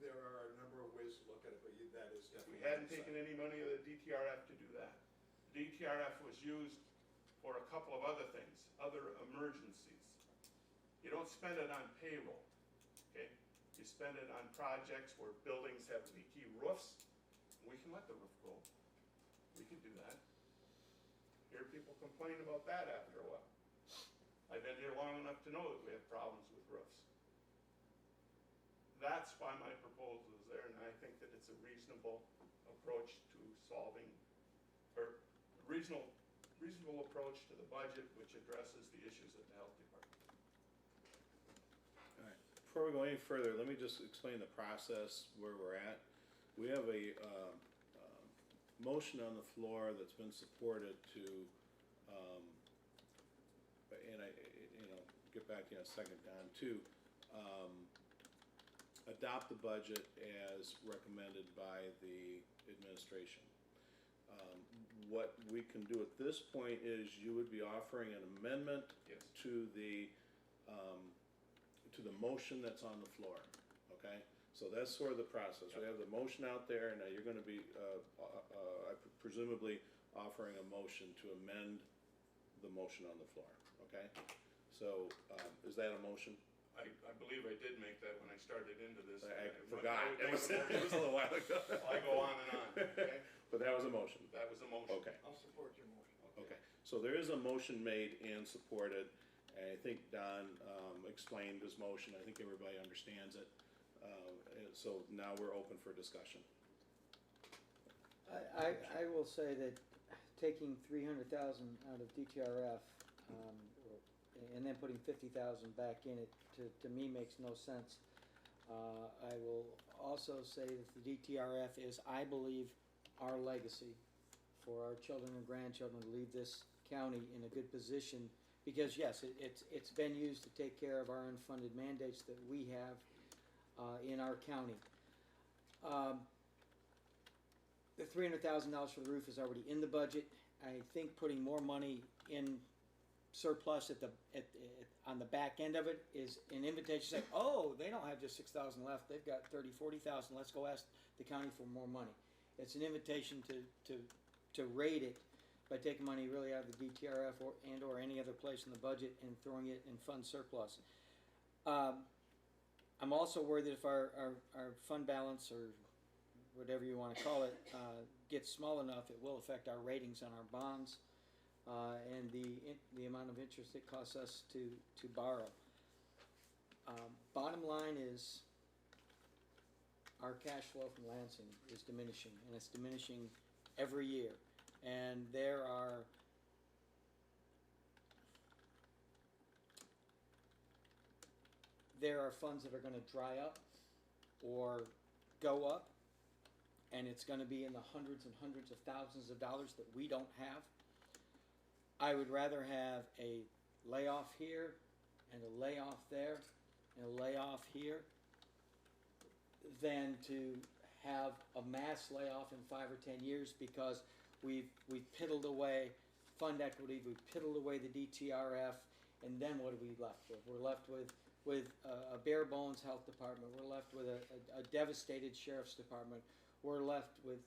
There are a number of ways to look at it, but that is If we definitely. hadn't taken any money out of the DTRF to do that. The DTRF was used for a couple of other things, other emergencies. You don't spend it on payroll, okay? You spend it on projects where buildings have leaky roofs. We can let the roof go. We can do that. Hear people complain about that after a while. I've been here long enough to know that we have problems with roofs. That's why my proposal is there, and I think that it's a reasonable approach to solving, or reasonable approach to the budget which addresses the issues of the health department. All right. Before we go any further, let me just explain the process where we're at. We have a motion on the floor that's been supported to, and get back to you in a second, Don, to adopt the budget as recommended by the administration. What we can do at this point is you would be offering an amendment Yes. to the motion that's on the floor, okay? So that's sort of the process. We have the motion out there, and now you're gonna be, presumably offering a motion to amend the motion on the floor, okay? So, is that a motion? I believe I did make that when I started into this. I forgot, it was a little while ago. I go on and on, okay? But that was a motion, That was a motion. okay. I'll support your motion. Okay, so there is a motion made and supported, and I think Don explained his motion, I think everybody understands it. And so now we're open for discussion. I will say that taking 300,000 out of DTRF, and then putting 50,000 back in it, to me makes no sense. I will also say that the DTRF is, I believe, our legacy for our children and grandchildren to leave this county in a good position, because yes, it's been used to take care of our unfunded mandates that we have in our county. The $300,000 for the roof is already in the budget. I think putting more money in surplus on the back end of it is an invitation saying, oh, they don't have just 6,000 left, they've got 30, 40,000, let's go ask the county for more money. It's an invitation to rate it by taking money really out of the DTRF or any other place in the budget and throwing it in fund surplus. I'm also worried that if our fund balance, or whatever you want to call it, gets small enough, it will affect our ratings on our bonds and the amount of interest it costs us to borrow. Bottom line is our cash flow from Lansing is diminishing, and it's diminishing every year. And there are funds that are going to dry up or go up, and it's going to be in the hundreds and hundreds of thousands of dollars that we don't have. I would rather have a layoff here and a layoff there and a layoff here than to have a mass layoff in 5 or 10 years, because we've piddled away fund equity, we've piddled away the DTRF, and then what are we left with? We're left with a bare bones health department. We're left with a devastated sheriff's department. We're left with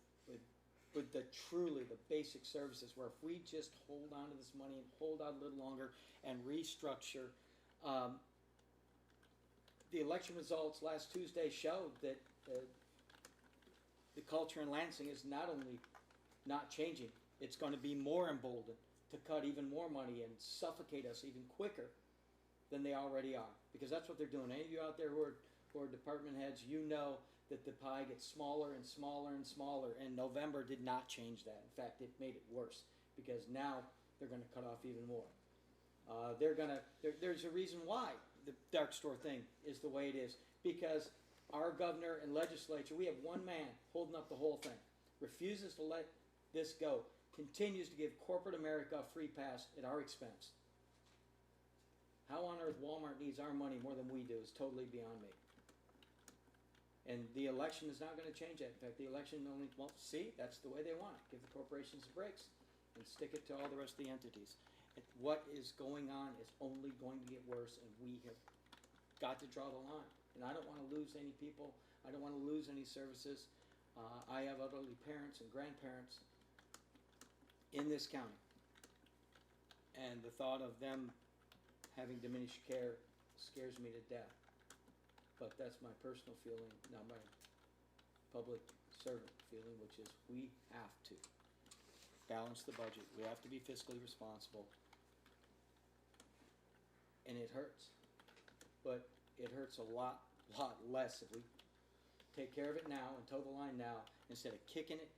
the truly the basic services, where if we just hold on to this money and hold out a little longer and restructure. The election results last Tuesday showed that the culture in Lansing is not only not changing, it's going to be more emboldened to cut even more money and suffocate us even quicker than they already are. Because that's what they're doing. Any of you out there who are department heads, you know that the pie gets smaller and smaller and smaller, and November did not change that. In fact, it made it worse, because now they're going to cut off even more. There's a reason why the dark store thing is the way it is, because our governor and legislature, we have one man holding up the whole thing, refuses to let this go, continues to give corporate America a free pass at our expense. How on earth Walmart needs our money more than we do is totally beyond me. And the election is not going to change that. In fact, the election only, well, see, that's the way they want it. Give the corporations the breaks and stick it to all the rest of the entities. What is going on is only going to get worse, and we have got to draw the line. And I don't want to lose any people. I don't want to lose any services. I have elderly parents and grandparents in this county, and the thought of them having diminished care scares me to death. But that's my personal feeling, not my public servant feeling, which is we have to balance the budget. We have to be fiscally responsible. And it hurts. But it hurts a lot less if we take care of it now and toe the line now, instead of kicking it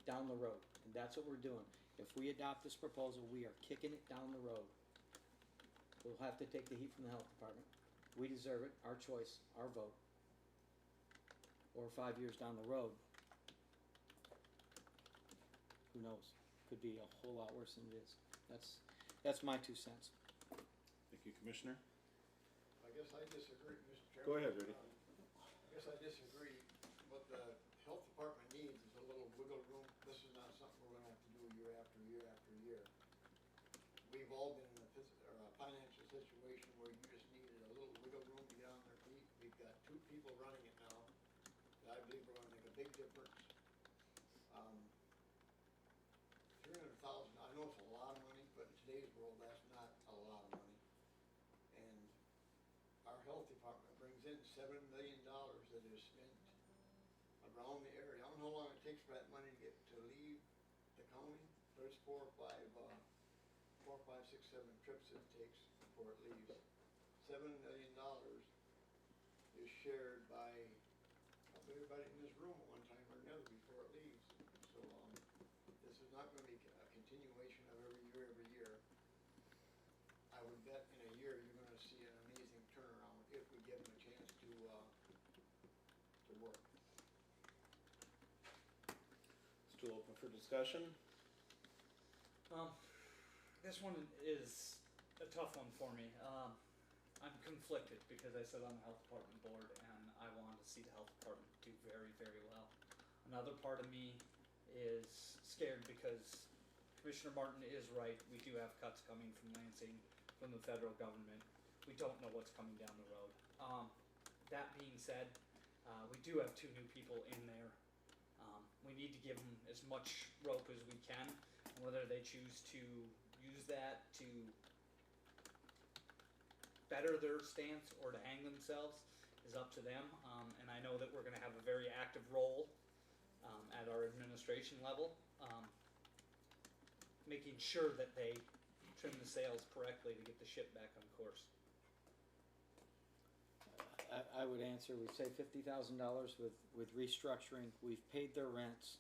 down the road. And that's what we're doing. If we adopt this proposal, we are kicking it down the road. We'll have to take the heat from the health department. We deserve it, our choice, our vote. Or 5 years down the road, who knows? Could be a whole lot worse than it is. That's my 2 cents. Thank you, Commissioner. I guess I disagree, Mr. Chairman. Go ahead, Rudy. I guess I disagree. What the health department needs is a little wiggle room. This is not something we're gonna have to do year after year after year. We've all been in a financial situation where you just needed a little wiggle room to get on their feet. We've got 2 people running it now that I believe are gonna make a big difference. 300,000, I know it's a lot of money, but in today's world, that's not a lot of money. And our health department brings in $7 million that is spent around the area. I don't know how long it takes for that money to leave the county, but it's 4 or 5, 6, 7 trips it takes before it leaves. $7 million is shared by everybody in this room at one time or another before it leaves. So this is not going to be a continuation of every year. I would bet in a year you're going to see an amazing turnaround if we give them a chance to work. Still open for discussion? This one is a tough one for me. I'm conflicted because I sit on the health department board and I want to see the health department do very, very well. Another part of me is scared because Commissioner Martin is right, we do have cuts coming from Lansing, from the federal government. We don't know what's coming down the road. That being said, we do have 2 new people in there. We need to give them as much rope as we can, and whether they choose to use that to better their stance or to hang themselves is up to them. And I know that we're gonna have a very active role, at our administration level, making sure that they trim the sails correctly to get the ship back on course. I would answer, we say $50,000 with restructuring, we've paid their rents,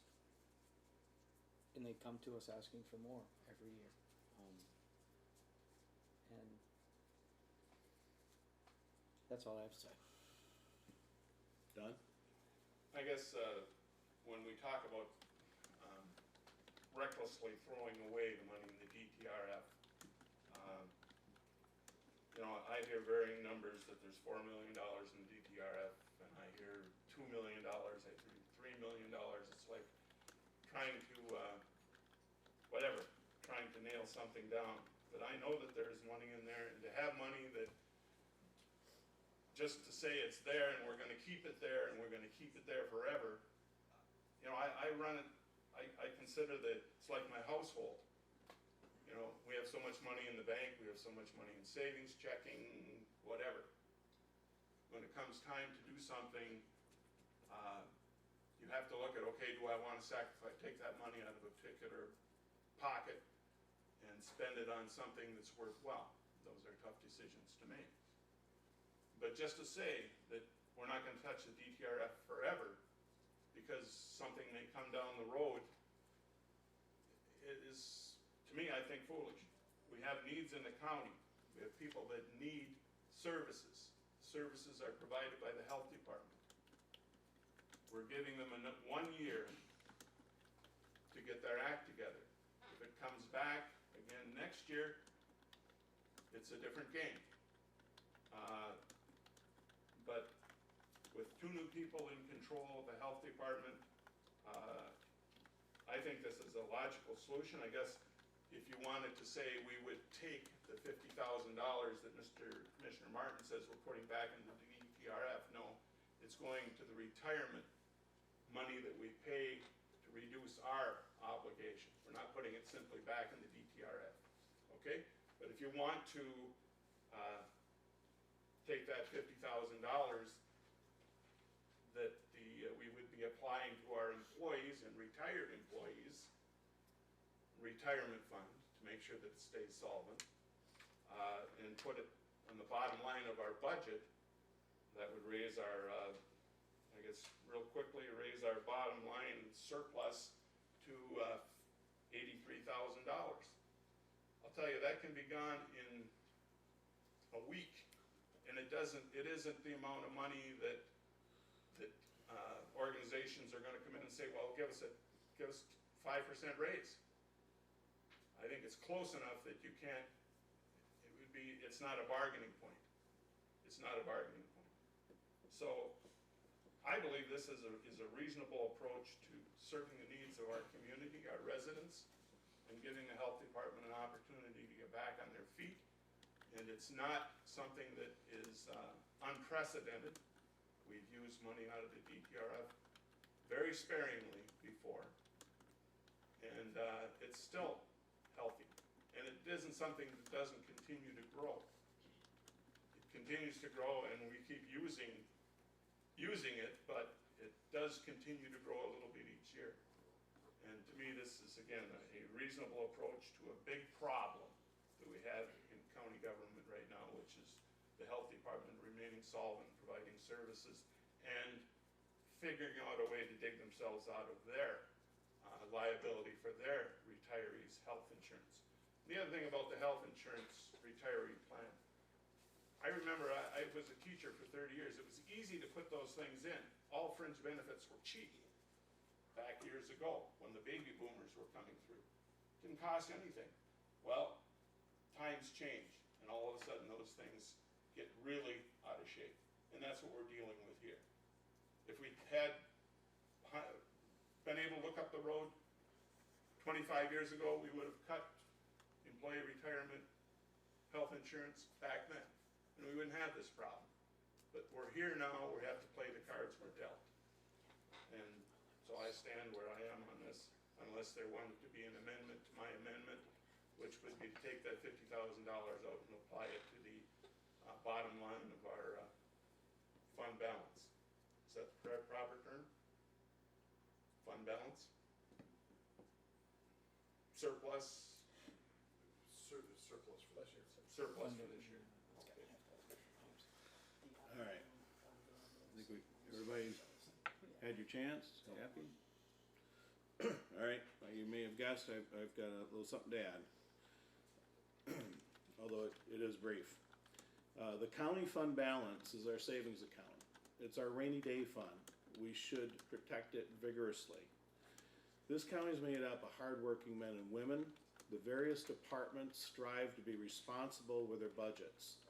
and they come to us asking for more every year. And that's all I have to say. Done? I guess, when we talk about, recklessly throwing away the money in the DTRF, you know, I hear varying numbers that there's $4 million in DTRF, and I hear $2 million, I hear $3 million. It's like trying to, trying to nail something down. But I know that there's money in there, and to have money that, just to say it's there and we're gonna keep it there and we're gonna keep it there forever, you know, I run it, I consider that it's like my household. You know, we have so much money in the bank, we have so much money in savings, checking, whatever. When it comes time to do something, you have to look at, okay, do I wanna take that money out of a particular pocket and spend it on something that's worthwhile? Those are tough decisions to make. But just to say that we're not gonna touch the DTRF forever because something may come down the road, it is, to me, I think foolish. We have needs in the county. We have people that need services. Services are provided by the health department. We're giving them 1 year to get their act together. If it comes back again next year, it's a different game. But with 2 new people in control of the health department, I think this is a logical solution. I guess if you wanted to say we would take the $50,000 that Commissioner Martin says we're putting back into the DTRF, no, it's going to the retirement money that we pay to reduce our obligation. We're not putting it simply back in the DTRF, okay? But if you want to take that $50,000 that we would be applying to our employees and retired employees, retirement fund, to make sure that it stays solvent, and put it on the bottom line of our budget, that would raise our, I guess, real quickly, raise our bottom line surplus to $83,000. I'll tell you, that can be gone in a week, and it isn't the amount of money that organizations are gonna come in and say, well, give us 5% raise. I think it's close enough that you can't, it's not a bargaining point. It's not a bargaining point. So, I believe this is a reasonable approach to serving the needs of our community, our residents, and giving the health department an opportunity to get back on their feet. And it's not something that is unprecedented. We've used money out of the DTRF very sparingly before, and it's still healthy. And it isn't something that doesn't continue to grow. It continues to grow, and we keep using it, but it does continue to grow a little bit each year. And to me, this is, again, a reasonable approach to a big problem that we have in county government right now, which is the health department remaining solvent, providing services, and figuring out a way to dig themselves out of their liability for their retirees' health insurance. The other thing about the health insurance retiree plan, I remember I was a teacher for 30 years. It was easy to put those things in. All fringe benefits were cheap back years ago when the baby boomers were coming through. Didn't cost anything. Well, times change, and all of a sudden those things get really out of shape. And that's what we're dealing with here. If we had been able to look up the road 25 years ago, we would have cut employee retirement, health insurance back then, and we wouldn't have this problem. But we're here now, we have to play the cards we're dealt. And so I stand where I am on this, unless there wanted to be an amendment to my amendment, which would be to take that $50,000 out and apply it to the bottom line of our fund balance. Is that the correct proper term? Fund balance? Surplus? Surplus for this year. Surplus for this year. All right. I think everybody had your chance, happy? All right, well, you may have guessed, I've got a little something to add. Although it is brief. The county fund balance is our savings account. It's our rainy day fund. We should protect it vigorously. This county is made up of hardworking men and women. The various departments strive to be responsible with their budgets.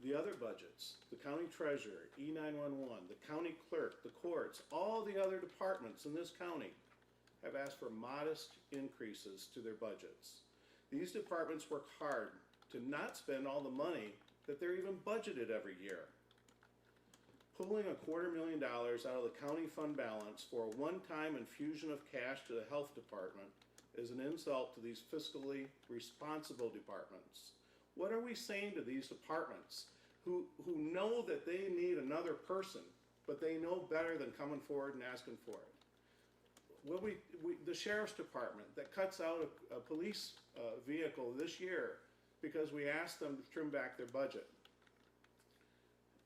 The other budgets, the county treasurer, E911, the county clerk, the courts, all the other departments in this county have asked for modest increases to their budgets. These departments work hard to not spend all the money that they're even budgeted every year. Pulling $250,000 out of the county fund balance for a one-time infusion of cash to the health department is an insult to these fiscally responsible departments. What are we saying to these departments who know that they need another person, but they know better than coming forward and asking for it? Well, the sheriff's department that cuts out a police vehicle this year because we asked them to trim back their budget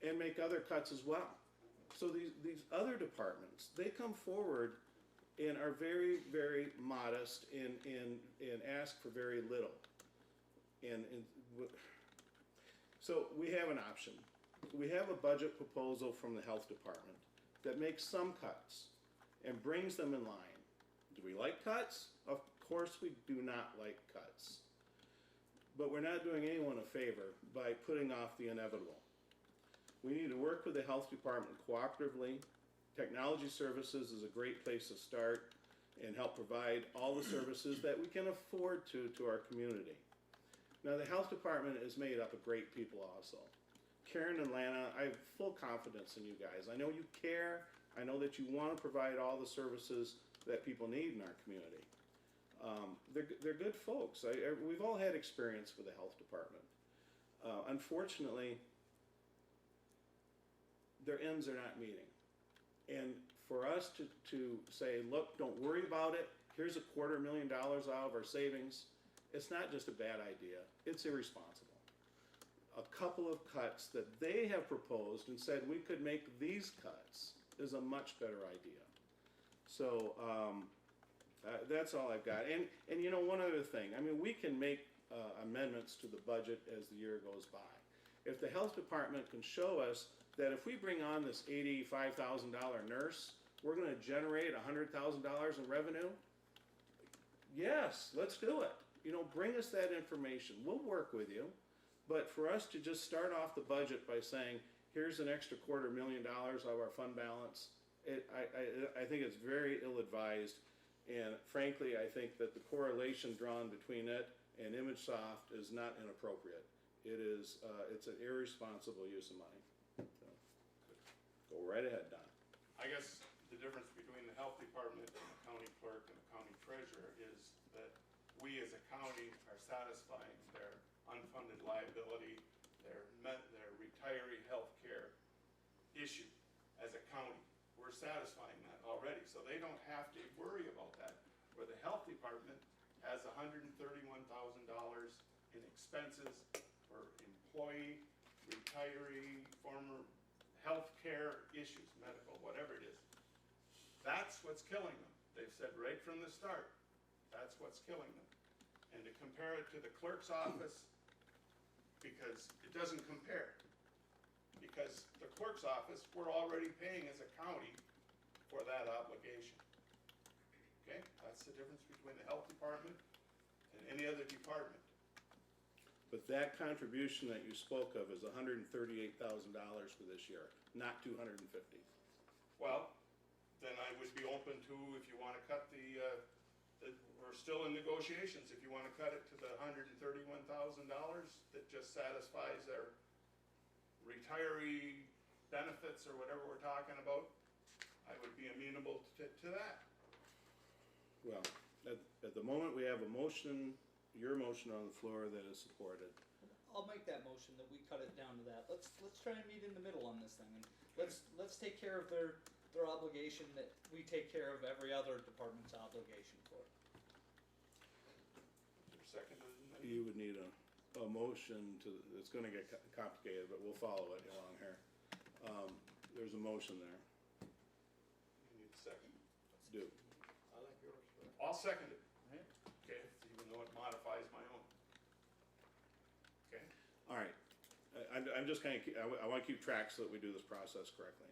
and make other cuts as well. So these other departments, they come forward and are very, very modest and ask for very little. So we have an option. We have a budget proposal from the health department that makes some cuts and brings them in line. Do we like cuts? Of course we do not like cuts. But we're not doing anyone a favor by putting off the inevitable. We need to work with the health department cooperatively. Technology services is a great place to start and help provide all the services that we can afford to our community. Now, the health department is made up of great people also. Karen and Lana, I have full confidence in you guys. I know you care. I know that you want to provide all the services that people need in our community. They're good folks. We've all had experience with the health department. Unfortunately, their ends are not meeting. And for us to say, look, don't worry about it, here's $250,000 out of our savings, it's not just a bad idea, it's irresponsible. A couple of cuts that they have proposed and said we could make these cuts is a much better idea. So that's all I've got. And you know, one other thing, I mean, we can make amendments to the budget as the year goes by. If the health department can show us that if we bring on this $85,000 nurse, we're going to generate $100,000 in revenue, yes, let's do it. You know, bring us that information. We'll work with you. But for us to just start off the budget by saying, here's an extra $250,000 out of our fund balance, I think it's very ill-advised. And frankly, I think that the correlation drawn between it and ImageSoft is not inappropriate. It's an irresponsible use of money. So, go right ahead, Don. I guess the difference between the health department and the county clerk and the county treasurer is that we as a county are satisfying their unfunded liability, their retiree health care issue as a county. We're satisfying that already, so they don't have to worry about that. Where the health department has $131,000 in expenses for employee, retiree, former health care issues, medical, whatever it is. That's what's killing them. They've said right from the start, that's what's killing them. And to compare it to the clerk's office, because it doesn't compare. Because the clerk's office, we're already paying as a county for that obligation. Okay, that's the difference between the health department and any other department. But that contribution that you spoke of is $138,000 for this year, not $250,000. Well, then I would be open to, if you wanna cut we're we're still in negotiations. If you wanna cut it to the $131,000 that just satisfies our retiree benefits or whatever we're talking about, I would be amenable to that. Well, at the moment, we have a motion, your motion on the floor that is supported. I'll make that motion that we cut it down to that. Let's try and meet in the middle on this thing, and let's take care of their obligation that we take care of every other department's obligation for. Is there a second on that? You would need a motion to, it's gonna get complicated, but we'll follow it along here. There's a motion there. You need a second. Do. I like yours, sir. I'll second it. Right. Okay, even though it modifies my own. Okay, All right. I'm just kinda, I wanna keep track so that we do this process correctly.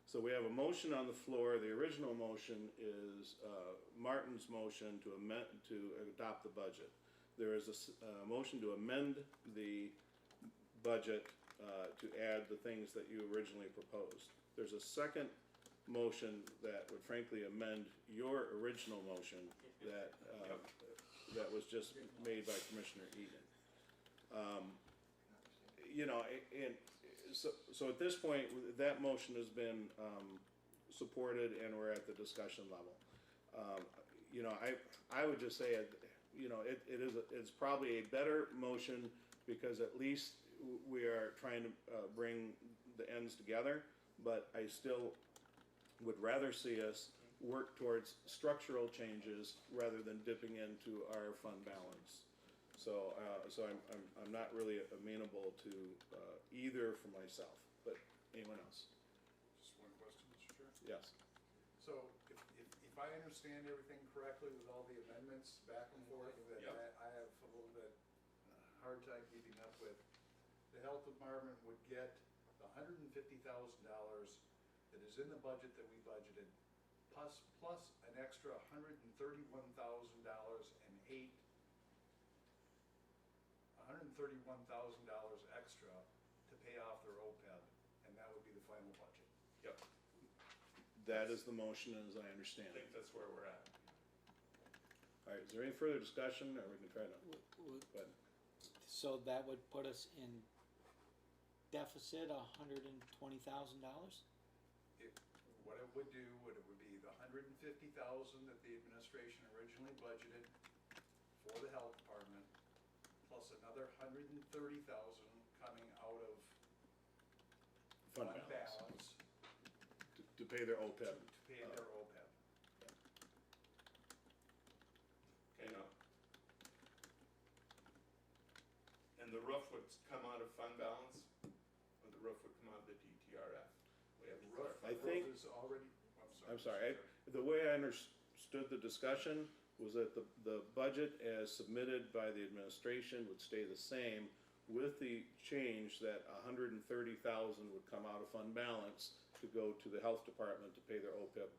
So we have a motion on the floor. The original motion is, Martin's motion to amend, to adopt the budget. There is a motion to amend the budget, to add the things that you originally proposed. There's a second motion that would frankly amend your original motion that was just made by Commissioner Egan. You know, and so at this point, that motion has been, supported and we're at the discussion level. You know, I would just say, you know, it's probably a better motion because at least we are trying to bring the ends together, but I still would rather see us work towards structural changes rather than dipping into our fund balance. So I'm not really amenable to either for myself, but anyone else? Just one question, Mr. Chair. Yes. So if I understand everything correctly with all the amendments back and forth that Yep. I have a little bit hard time keeping up with, the health department would get the $150,000 that is in the budget that we budgeted, plus an extra $131,000 extra to pay off their OPEB, and that would be the final budget. yep, That is the motion as I I understand think it. that's where we're at. All right, is there any further discussion or we can try to, go ahead. So that would put us in deficit $120,000? What it would do, it would be the $150,000 that the administration originally budgeted for the health department, plus another $130,000 coming out of Fund fund balance. balance To pay their OPEB. to pay their OPEB. Okay, now. And the roof would come out of fund balance, or the roof would come out of the DTRF? We have to Roof, clarify. I think- roof is already, I'm sorry, the way I understood the discussion was that the budget as submitted by the administration would stay the same with the change that $130,000 would come out of fund balance to go to the health department to pay their OPEB,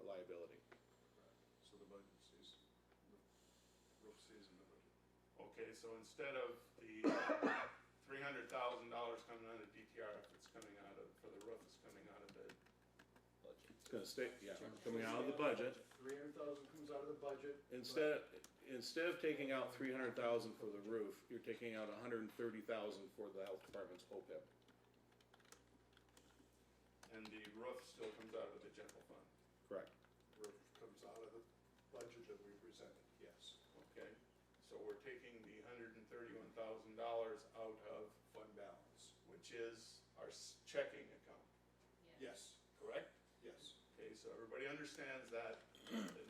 liability. So the budget stays, roof stays in the budget. Okay, so instead of the $300,000 coming out of DTRF, it's coming out of, for the roof, it's coming out of the, It's gonna stay, yeah, coming out of the budget. 300,000 comes out of the budget. Instead of taking out 300,000 for the roof, you're taking out 130,000 for the health department's OPEB. and the roof still comes out of the general fund, Correct. Roof comes out of the budget that we presented, yes. okay? So we're taking the $131,000 out of, Fund balance, which is our checking account, yes, correct? yes. Okay, so everybody understands that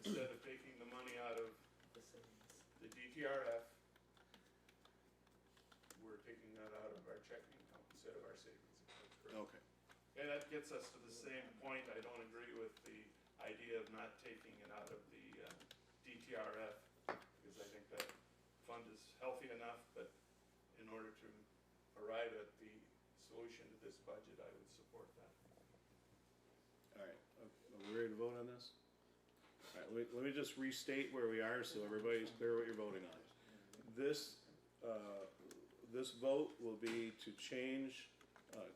instead of taking the money out of The savings. the DTRF, we're taking that out of our checking account instead of our savings account. Okay. And that gets us to the same point. I don't agree with the idea of not taking it out of the DTRF, because I think that fund is healthy enough, but in order to arrive at the solution to this budget, I would support that. All right, are we ready to vote on this? All right, let me just restate where we are so everybody's clear what you're voting on. This vote will be to change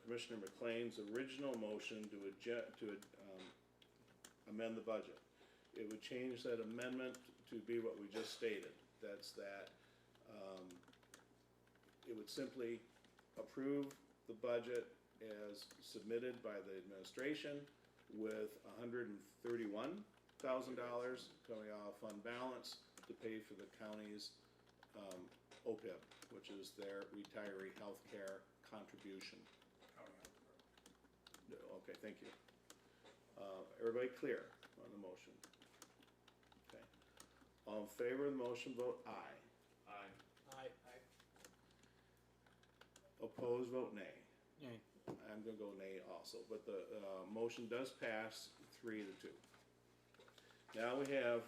Commissioner McLean's original motion to amend the budget. It would change that amendment to be what we just stated. That's that, it would simply approve the budget as submitted by the administration with $131,000 coming out of fund balance to pay for the county's OPEB, which is their retiree health care contribution. Okay, thank you. Everybody clear on the motion? Okay. All in favor of the motion, vote aye. Aye. Aye. Opposed, vote nay. Nay. I'm gonna go nay also, but the, motion does pass 3-2. Now we have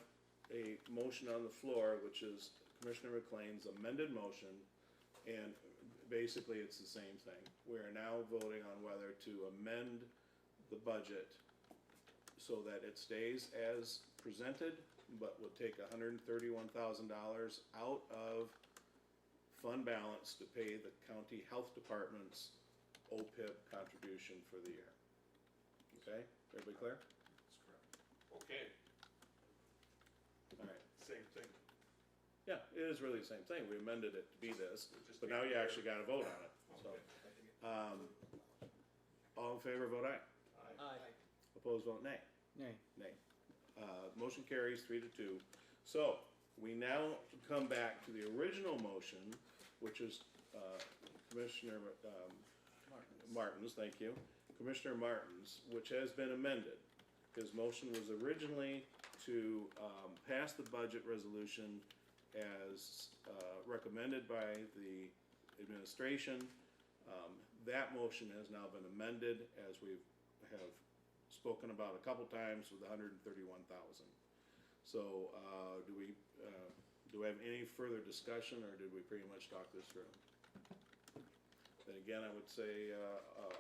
a motion on the floor, which is Commissioner McLean's amended motion, and basically it's the same thing. We are now voting on whether to amend the budget so that it stays as presented, but would take $131,000 out of fund balance to pay the county health department's OPEB contribution for the year. Okay, everybody clear? That's correct. Okay, All right. same thing. Yeah, it is really the same thing. We amended it to be this, Just but be now you clear. actually gotta vote on it, so. Okay. All in favor, vote aye. Aye. Opposed, vote nay. Nay. Nay. Motion carries 3-2. So, we now come back to the original motion, which is, Commissioner, Martin's, thank you. Commissioner Martin's, which has been amended. His motion was originally to, pass the budget resolution as, recommended by the administration. That motion has now been amended, as we have spoken about a couple times, with $131,000. So, do we have any further discussion, or did we pretty much talk this through? Then again, I would say,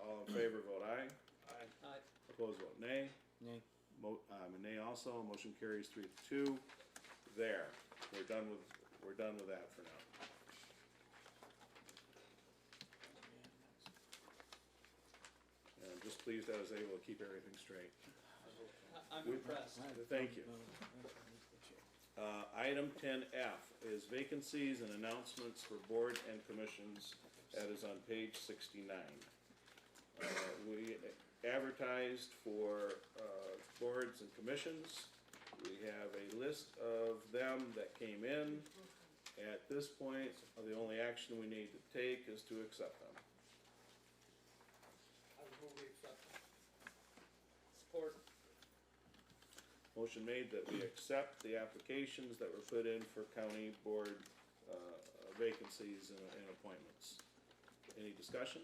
all in favor, vote aye. Aye. Aye. Opposed, vote nay. Nay. I'm a nay also, motion carries 3-2. There, we're done with that for now. And I'm just pleased I was able to keep everything straight. I'm We- impressed. Thank you. Item 10F is vacancies and announcements for board and commissions. That is on page 69. We advertised for boards and commissions. We have a list of them that came in. At this point, the only action we need to take is to accept them. I would move we accept it. Support. Motion made that we accept the applications that were put in for county board vacancies and appointments. Any discussion?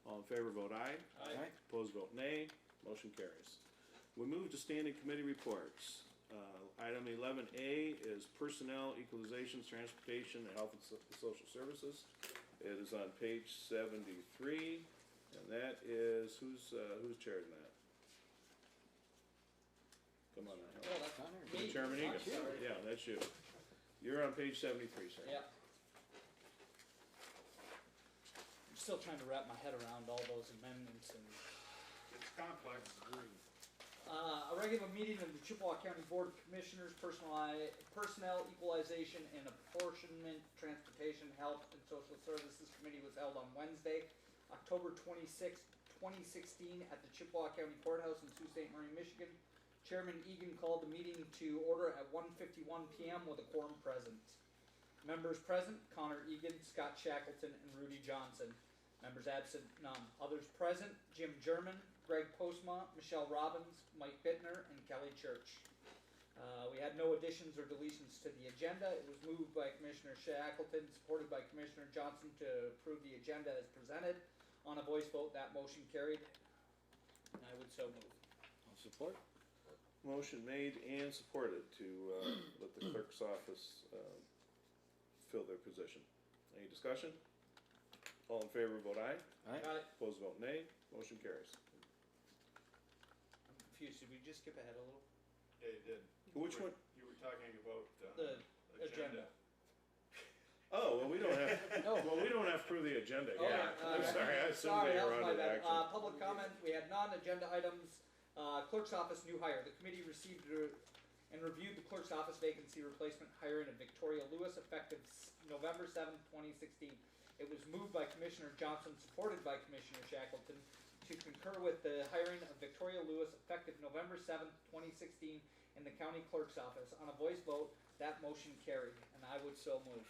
All in favor, vote aye. Aye. Opposed, vote nay. Motion carries. We move to standing committee reports. Item 11A is personnel, equalizations, transportation, and health and social services. It is on page 73, and that is, who's chairing that? Come on now. Oh, that's Connor. me. Chairman I'm Egan. sorry. Yeah, that's you. You're on page 73, sir. Yeah. I'm still trying to wrap my head around all those amendments and, It's complex. a regular meeting of the Chippewa County Board of Commissioners, Personnel Equalization and Apportionment, Transportation, Health and Social Services Committee was held on Wednesday, October 26, 2016 at the Chippewa County Courthouse in Sault Ste. Marie, Michigan. Chairman Egan called the meeting to order at 1:51 p.m. with a quorum present. Members present, Connor Egan, Scott Shackleton, and Rudy Johnson. Members absent, none. Others present, Jim German, Greg Postma, Michelle Robbins, Mike Bittner, and Kelly Church. We had no additions or deletions to the agenda. It was moved by Commissioner Shackleton, supported by Commissioner Johnson to approve the agenda as presented. On a voice vote, that motion carried, and I would so move. I'll support. Motion made and supported to let the clerk's office fill their position. Any discussion? All in favor, vote aye. Aye. Got it? Opposed, vote nay. Motion carries. I'm confused. Did we just skip ahead a little? Yeah, you did. Which one? You were talking about, The agenda. Oh, well, we don't have, No. well, we don't have to prove the agenda Oh, yet. yeah, I'm sorry, I assumed Sorry, they that were was my on to bad. action. Public comment, we had non-agenda items, clerk's office new hire. The committee received and reviewed the clerk's office vacancy replacement hiring of Victoria Lewis effective November 7th, 2016. It was moved by Commissioner Johnson, supported by Commissioner Shackleton, to concur with the hiring of Victoria Lewis effective November 7th, 2016 in the county clerk's office. On a voice vote, that motion carried, and I would so move.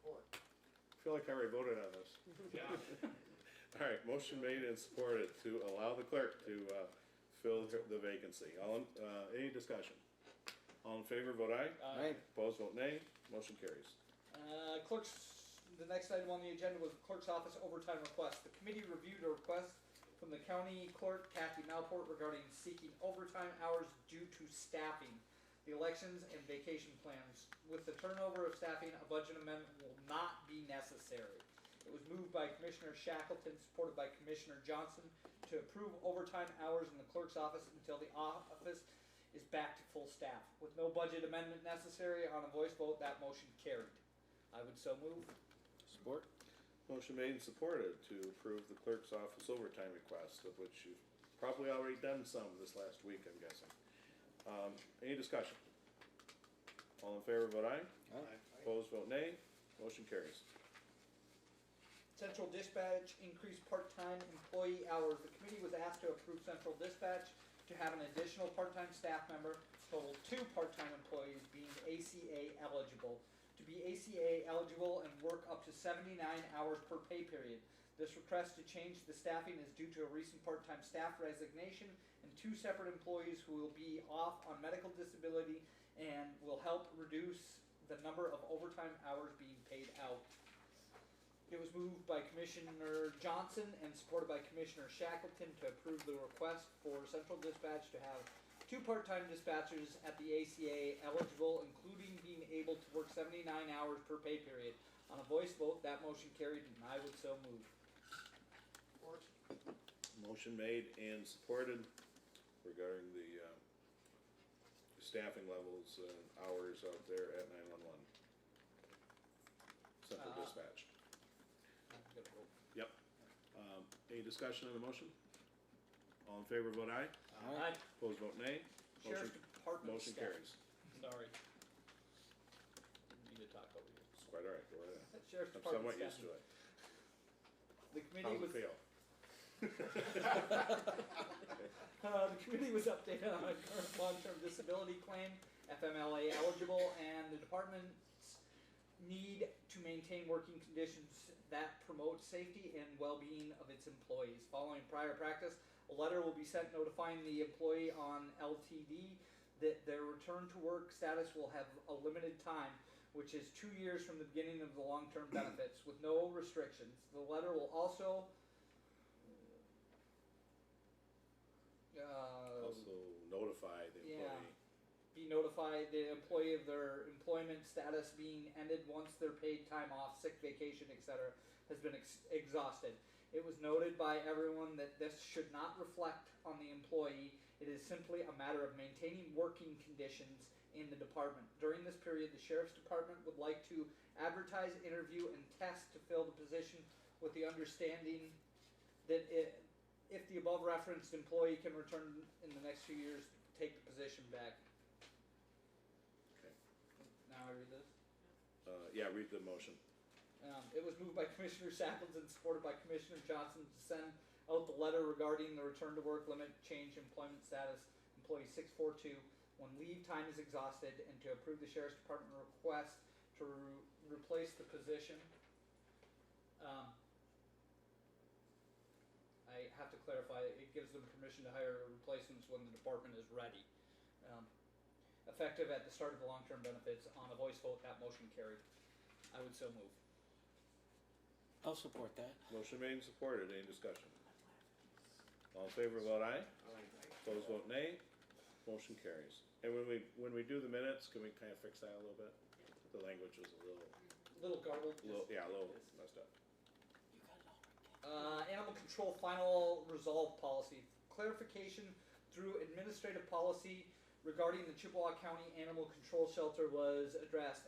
Support. I feel like I already voted on this. Yeah. All right, motion made and supported to allow the clerk to fill the vacancy. Any discussion? All in favor, vote aye. Right. Opposed, vote nay. Motion carries. The next item on the agenda was the clerk's office overtime request. The committee reviewed a request from the county clerk, Kathy Malport, regarding seeking overtime hours due to staffing, the elections and vacation plans. With the turnover of staffing, a budget amendment will not be necessary. It was moved by Commissioner Shackleton, supported by Commissioner Johnson, to approve overtime hours in the clerk's office until the office is back to full staff. With no budget amendment necessary, on a voice vote, that motion carried. I would so move. Support. Motion made and supported to approve the clerk's office overtime request, of which you've probably already done some this last week, I'm guessing. Any discussion? All in favor, vote aye. Aye. Opposed, vote nay. Motion carries. Central Dispatch increased part-time employee hours. The committee was asked to approve Central Dispatch to have an additional part-time staff member, total 2 part-time employees being ACA eligible. To be ACA eligible and work up to 79 hours per pay period. This request to change the staffing is due to a recent part-time staff resignation and 2 separate employees who will be off on medical disability and will help reduce the number of overtime hours being paid out. It was moved by Commissioner Johnson and supported by Commissioner Shackleton to approve the request for Central Dispatch to have 2 part-time dispatchers at the ACA eligible, including being able to work 79 hours per pay period. On a voice vote, that motion carried, and I would so move. Support. Motion made and supported regarding the staffing levels and hours out there at 911. Central Dispatch. I'm gonna vote. Yep. Any discussion on the motion? All in favor, vote aye. Aye. Opposed, vote nay. Sheriff's Department Motion staff. carries. Sorry. Didn't mean to talk over you. It's quite all right, go right ahead. Sheriff's I'm Department somewhat used staff. to it. The committee How's was it feel? the committee was updated on a current long-term disability claim, FMLA eligible, and the department's need to maintain working conditions that promote safety and well-being of its employees. Following prior practice, a letter will be sent notifying the employee on LTD that their return to work status will have a limited time, which is 2 years from the beginning of the long-term benefits, with no restrictions. The letter will also Also notify the employee. be notified the employee of their employment status being ended once their paid time off, sick vacation, etc. has been exhausted. It was noted by everyone that this should not reflect on the employee. It is simply a matter of maintaining working conditions in the department. During this period, the Sheriff's Department would like to advertise, interview, and test to fill the position with the understanding that if the above referenced employee can return in the next few years, take the position back. Okay. Now I read this. Yeah, read the motion. It was moved by Commissioner Shackleton, supported by Commissioner Johnson, to send out the letter regarding the return to work limit change employment status, employee 642, when leave time is exhausted, and to approve the Sheriff's Department request to replace the position. I have to clarify, it gives them permission to hire replacements when the department is ready. Effective at the start of the long-term benefits. On a voice vote, that motion carried. I would so move. I'll support that. Motion made and supported. Any discussion? All in favor, vote aye. Opposed, vote nay. Motion carries. And when we do the minutes, can we kind of fix that a little bit? The language was a Little garbled. little messed up. Animal control final resolve policy. Clarification through administrative policy regarding the Chippewa County Animal Control Shelter was addressed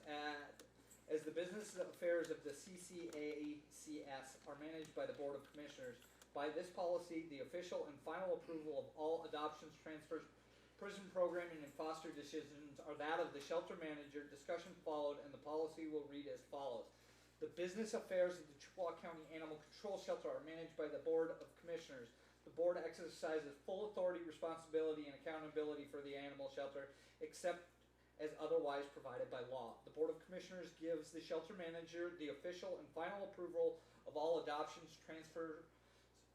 as the business affairs of the CCACS are managed by the Board of Commissioners. By this policy, the official and final approval of all adoptions, transfers, prison programming and foster decisions are that of the shelter manager. Discussion followed, and the policy will read as follows. The business affairs of the Chippewa County Animal Control Shelter are managed by the Board of Commissioners. The board exercises full authority, responsibility, and accountability for the animal shelter, except as otherwise provided by law. The Board of Commissioners gives the shelter manager the official and final approval of all adoptions, transfer,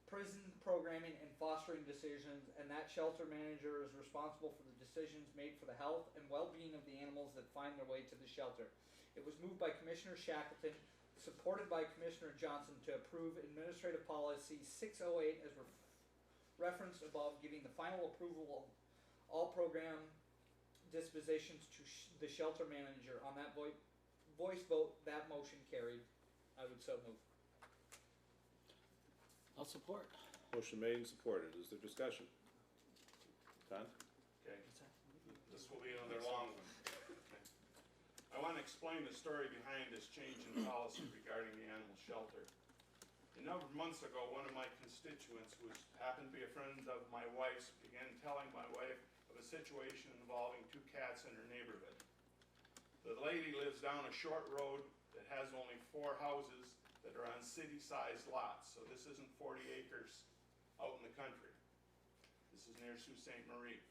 prison programming, and fostering decisions, and that shelter manager is responsible for the decisions made for the health and well-being of the animals that find their way to the shelter. It was moved by Commissioner Shackleton, supported by Commissioner Johnson, to approve Administrative Policy 608 as referenced above, giving the final approval of all program dispositions to the shelter manager. On that voice vote, that motion carried. I would so move. I'll support. Motion made and supported. Is there discussion? Don? Okay, this will be another long one. Okay. I want to explain the story behind this change in policy regarding the animal shelter. A number of months ago, one of my constituents, who happened to be a friend of my wife's, began telling my wife of a situation involving 2 cats in her neighborhood. The lady lives down a short road that has only 4 houses that are on city-sized lots, so this isn't 40 acres out in the country. This is near Sault Ste. Marie.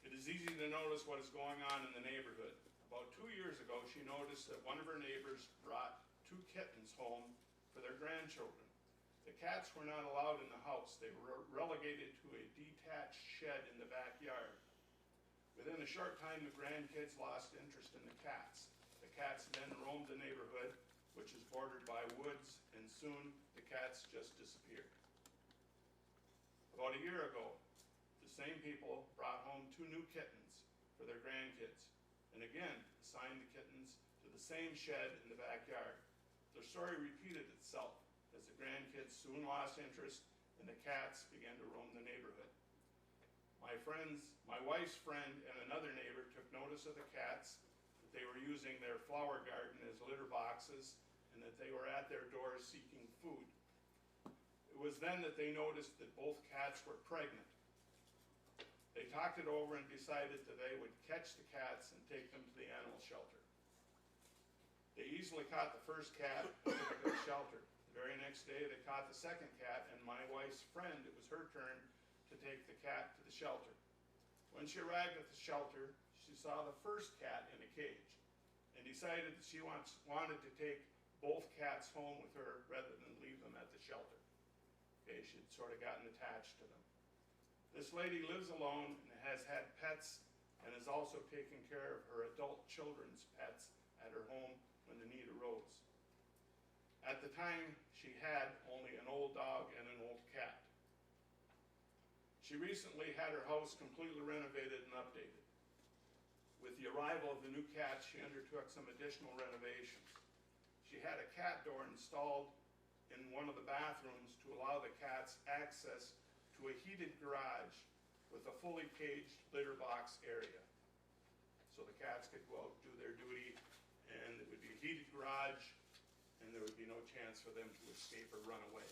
It is easy to notice what is going on in the neighborhood. About 2 years ago, she noticed that one of her neighbors brought 2 kittens home for their grandchildren. The cats were not allowed in the house. They were relegated to a detached shed in the backyard. Within a short time, the grandkids lost interest in the cats. The cats then roamed the neighborhood, which is bordered by woods, and soon the cats just disappeared. About a year ago, the same people brought home 2 new kittens for their grandkids, and again assigned the kittens to the same shed in the backyard. The story repeated itself as the grandkids soon lost interest and the cats began to roam the neighborhood. My wife's friend and another neighbor took notice of the cats, that they were using their flower garden as litter boxes, and that they were at their doors seeking food. It was then that they noticed that both cats were pregnant. They talked it over and decided that they would catch the cats and take them to the animal shelter. They easily caught the first cat and took it to the shelter. The very next day they caught the second cat, and my wife's friend, it was her turn to take the cat to the shelter. When she arrived at the shelter, she saw the first cat in a cage and decided that she wanted to take both cats home with her rather than leave them at the shelter. Okay, she'd sort of gotten attached to them. This lady lives alone and has had pets and is also taking care of her adult children's pets at her home when the need arose. At the time, she had only an old dog and an old cat. She recently had her house completely renovated and updated. With the arrival of the new cat, she undertook some additional renovations. She had a cat door installed in one of the bathrooms to allow the cats access to a heated garage with a fully caged litter box area. So the cats could go out and do their duty, and it would be a heated garage, and there would be no chance for them to escape or run away.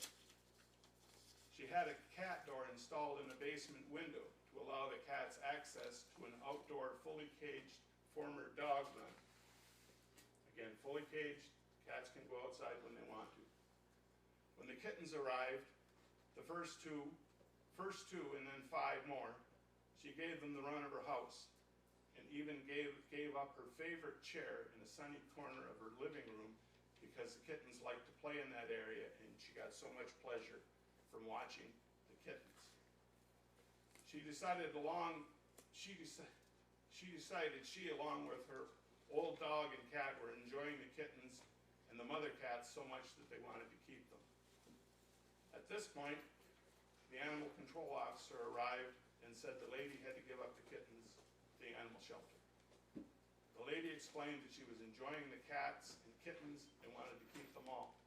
She had a cat door installed in a basement window to allow the cats access to an outdoor, fully caged former dog run. Again, fully caged, cats can go outside when they want to. When the kittens arrived, the first two and then 5 more, she gave them the run of her house and even gave up her favorite chair in the sunny corner of her living room because the kittens liked to play in that area and she got so much pleasure from watching the kittens. She decided along with her old dog and cat were enjoying the kittens and the mother cats so much that they wanted to keep them. At this point, the animal control officer arrived and said the lady had to give up the kittens to the animal shelter. The lady explained that she was enjoying the cats and kittens and wanted to keep them all.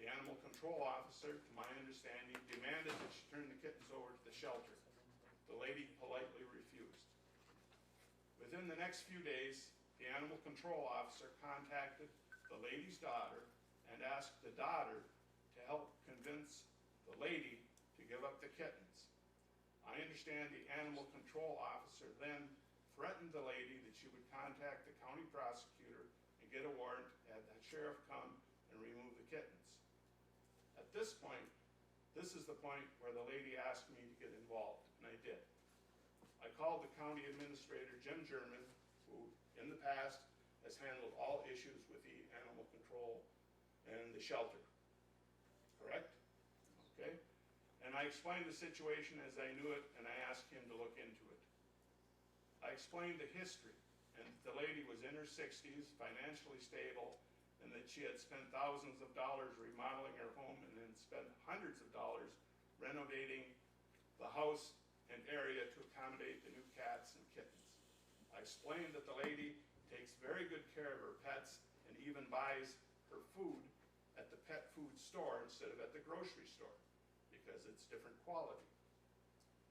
The animal control officer, to my understanding, demanded that she turn the kittens over to the shelter. The lady politely refused. Within the next few days, the animal control officer contacted the lady's daughter and asked the daughter to help convince the lady to give up the kittens. I understand the animal control officer then threatened the lady that she would contact the county prosecutor and get a warrant, have the sheriff come and remove the kittens. At this point, this is the point where the lady asked me to get involved, and I did. I called the county administrator, Jim German, who in the past has handled all issues with the animal control and the shelter. Correct? Okay? And I explained the situation as I knew it, and I asked him to look into it. I explained the history, and the lady was in her 60s, financially stable, and that she had spent thousands of dollars remodeling her home and then spent hundreds of dollars renovating the house and area to accommodate the new cats and kittens. I explained that the lady takes very good care of her pets and even buys her food at the pet food store instead of at the grocery store because it's different quality.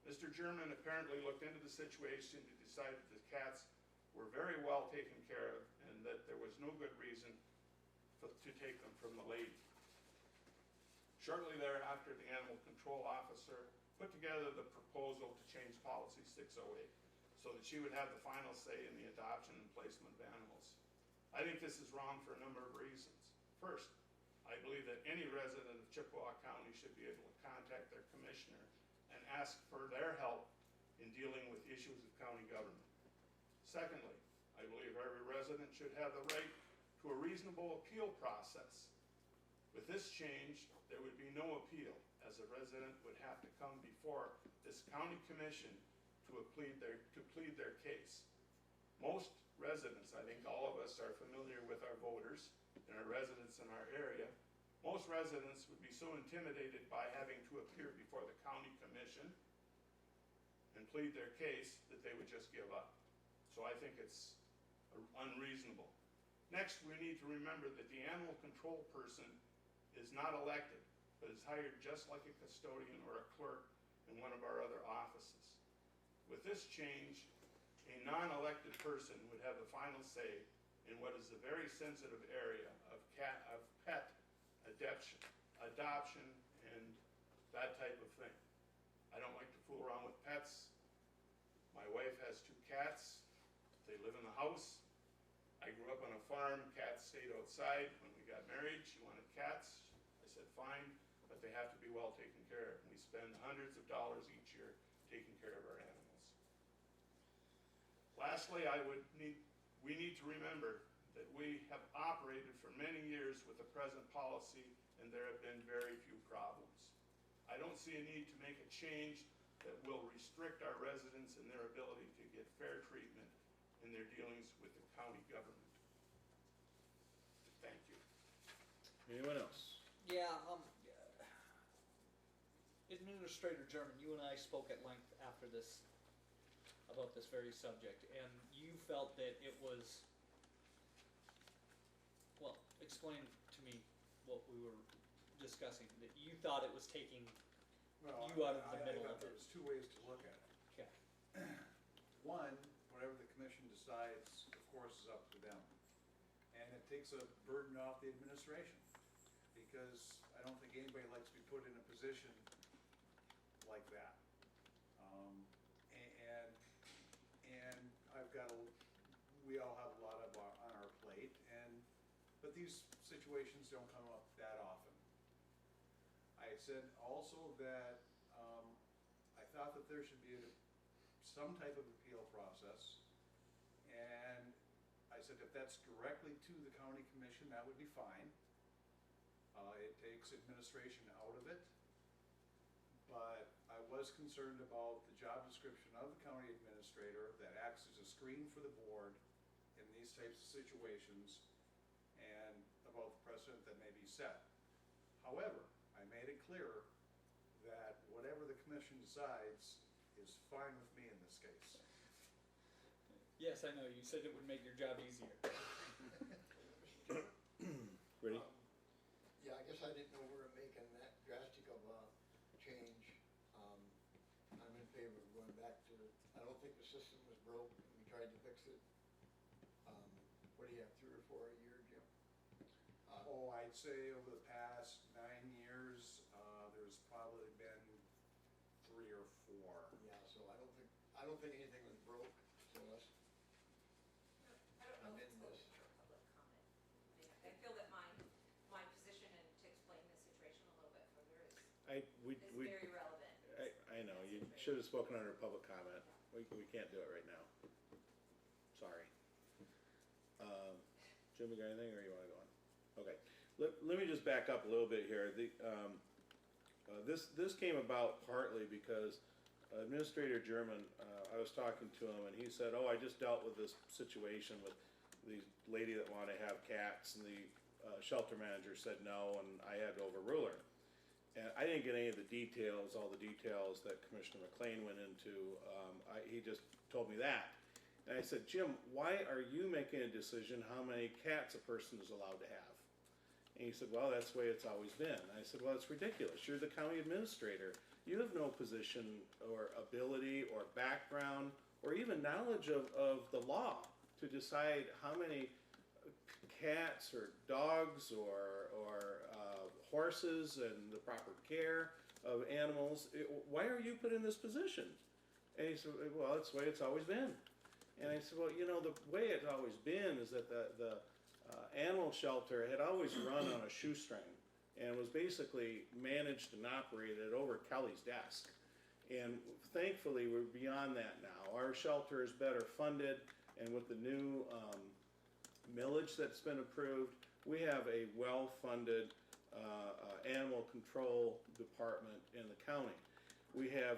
Mr. German apparently looked into the situation to decide that the cats were very well taken care of and that there was no good reason to take them from the lady. Shortly thereafter, the animal control officer put together the proposal to change policy 608 so that she would have the final say in the adoption and placement of animals. I think this is wrong for a number of reasons. First, I believe that any resident of Chippewa County should be able to contact their commissioner and ask for their help in dealing with issues of county government. Secondly, I believe every resident should have the right to a reasonable appeal process. With this change, there would be no appeal, as a resident would have to come before this county commission to plead their case. Most residents, I think all of us are familiar with our voters and our residents in our area. Most residents would be so intimidated by having to appear before the county commission and plead their case that they would just give up. So I think it's unreasonable. Next, we need to remember that the animal control person is not elected, but is hired just like a custodian or a clerk in one of our other offices. With this change, a non-elected person would have the final say in what is a very sensitive area of pet adoption, and that type of thing. I don't like to fool around with pets. My wife has 2 cats. They live in the house. I grew up on a farm. Cats stayed outside. When we got married, she wanted cats. I said, fine, but they have to be well taken care of. We spend hundreds of dollars each year taking care of our animals. Lastly, we need to remember that we have operated for many years with the present policy, and there have been very few problems. I don't see a need to make a change that will restrict our residents in their ability to get fair treatment in their dealings with the county government. Thank you. Anyone else? Yeah, Administrator German, you and I spoke at length after this, about this very subject, and you felt that it was, well, explain to me what we were discussing, that you thought it was taking you out of the middle of it. There's 2 ways to look at it. Okay. One, whatever the commission decides, of course, is up to them. And it takes a burden off the administration, because I don't think anybody likes to be put in a position like that. And we all have a lot on our plate, but these situations don't come up that often. I said also that I thought that there should be some type of appeal process, and I said if that's directly to the county commission, that would be fine. It takes administration out of it, but I was concerned about the job description of the county administrator that acts as a screen for the board in these types of situations, and about the precedent that may be set. However, I made it clear that whatever the commission decides is fine with me in this case. Yes, I know, you said it would make your job easier. Ready? Yeah, I guess I didn't know we were making that drastic of a change. I'm in favor of going back to, I don't think the system was broke, and we tried to fix it. What do you have, 3 or 4 a year, Jim? I'd say over the past 9 years, there's probably been 3 or 4. Yeah, I don't think anything was broke, so let's I don't know if amend it's this. open for public comment. I feel that my position and to explain the situation a little bit further is very relevant. I know, you should have spoken under public comment. We can't do it right now. Sorry. Jim, you got anything, or you wanna go on? Okay, let me just back up a little bit here. This came about partly because Administrator German, I was talking to him, and he said, oh, I just dealt with this situation with the lady that wanted to have cats, and the shelter manager said no, and I had to overrule her. And I didn't get any of the details, all the details that Commissioner McLean went into. He just told me that. And I said, Jim, why are you making a decision how many cats a person is allowed to have? And he said, well, that's the way it's always been. And I said, well, it's ridiculous. You're the county administrator. You have no position or ability or background or even knowledge of the law to decide how many cats or dogs or horses and the proper care of animals. Why are you put in this position? And he said, well, it's the way it's always been. And I said, well, you know, the way it's always been is that the animal shelter had always run on a shoestring and was basically managed and operated over Kelly's desk. And thankfully, we're beyond that now. Our shelter is better funded, and with the new millage that's been approved, we have a well-funded animal control department in the county. We have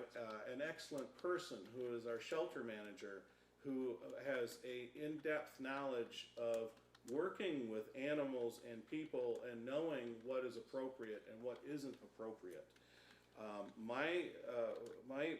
an excellent person who is our shelter manager, who has a in-depth knowledge of working with animals and people and knowing what is appropriate and what isn't appropriate. My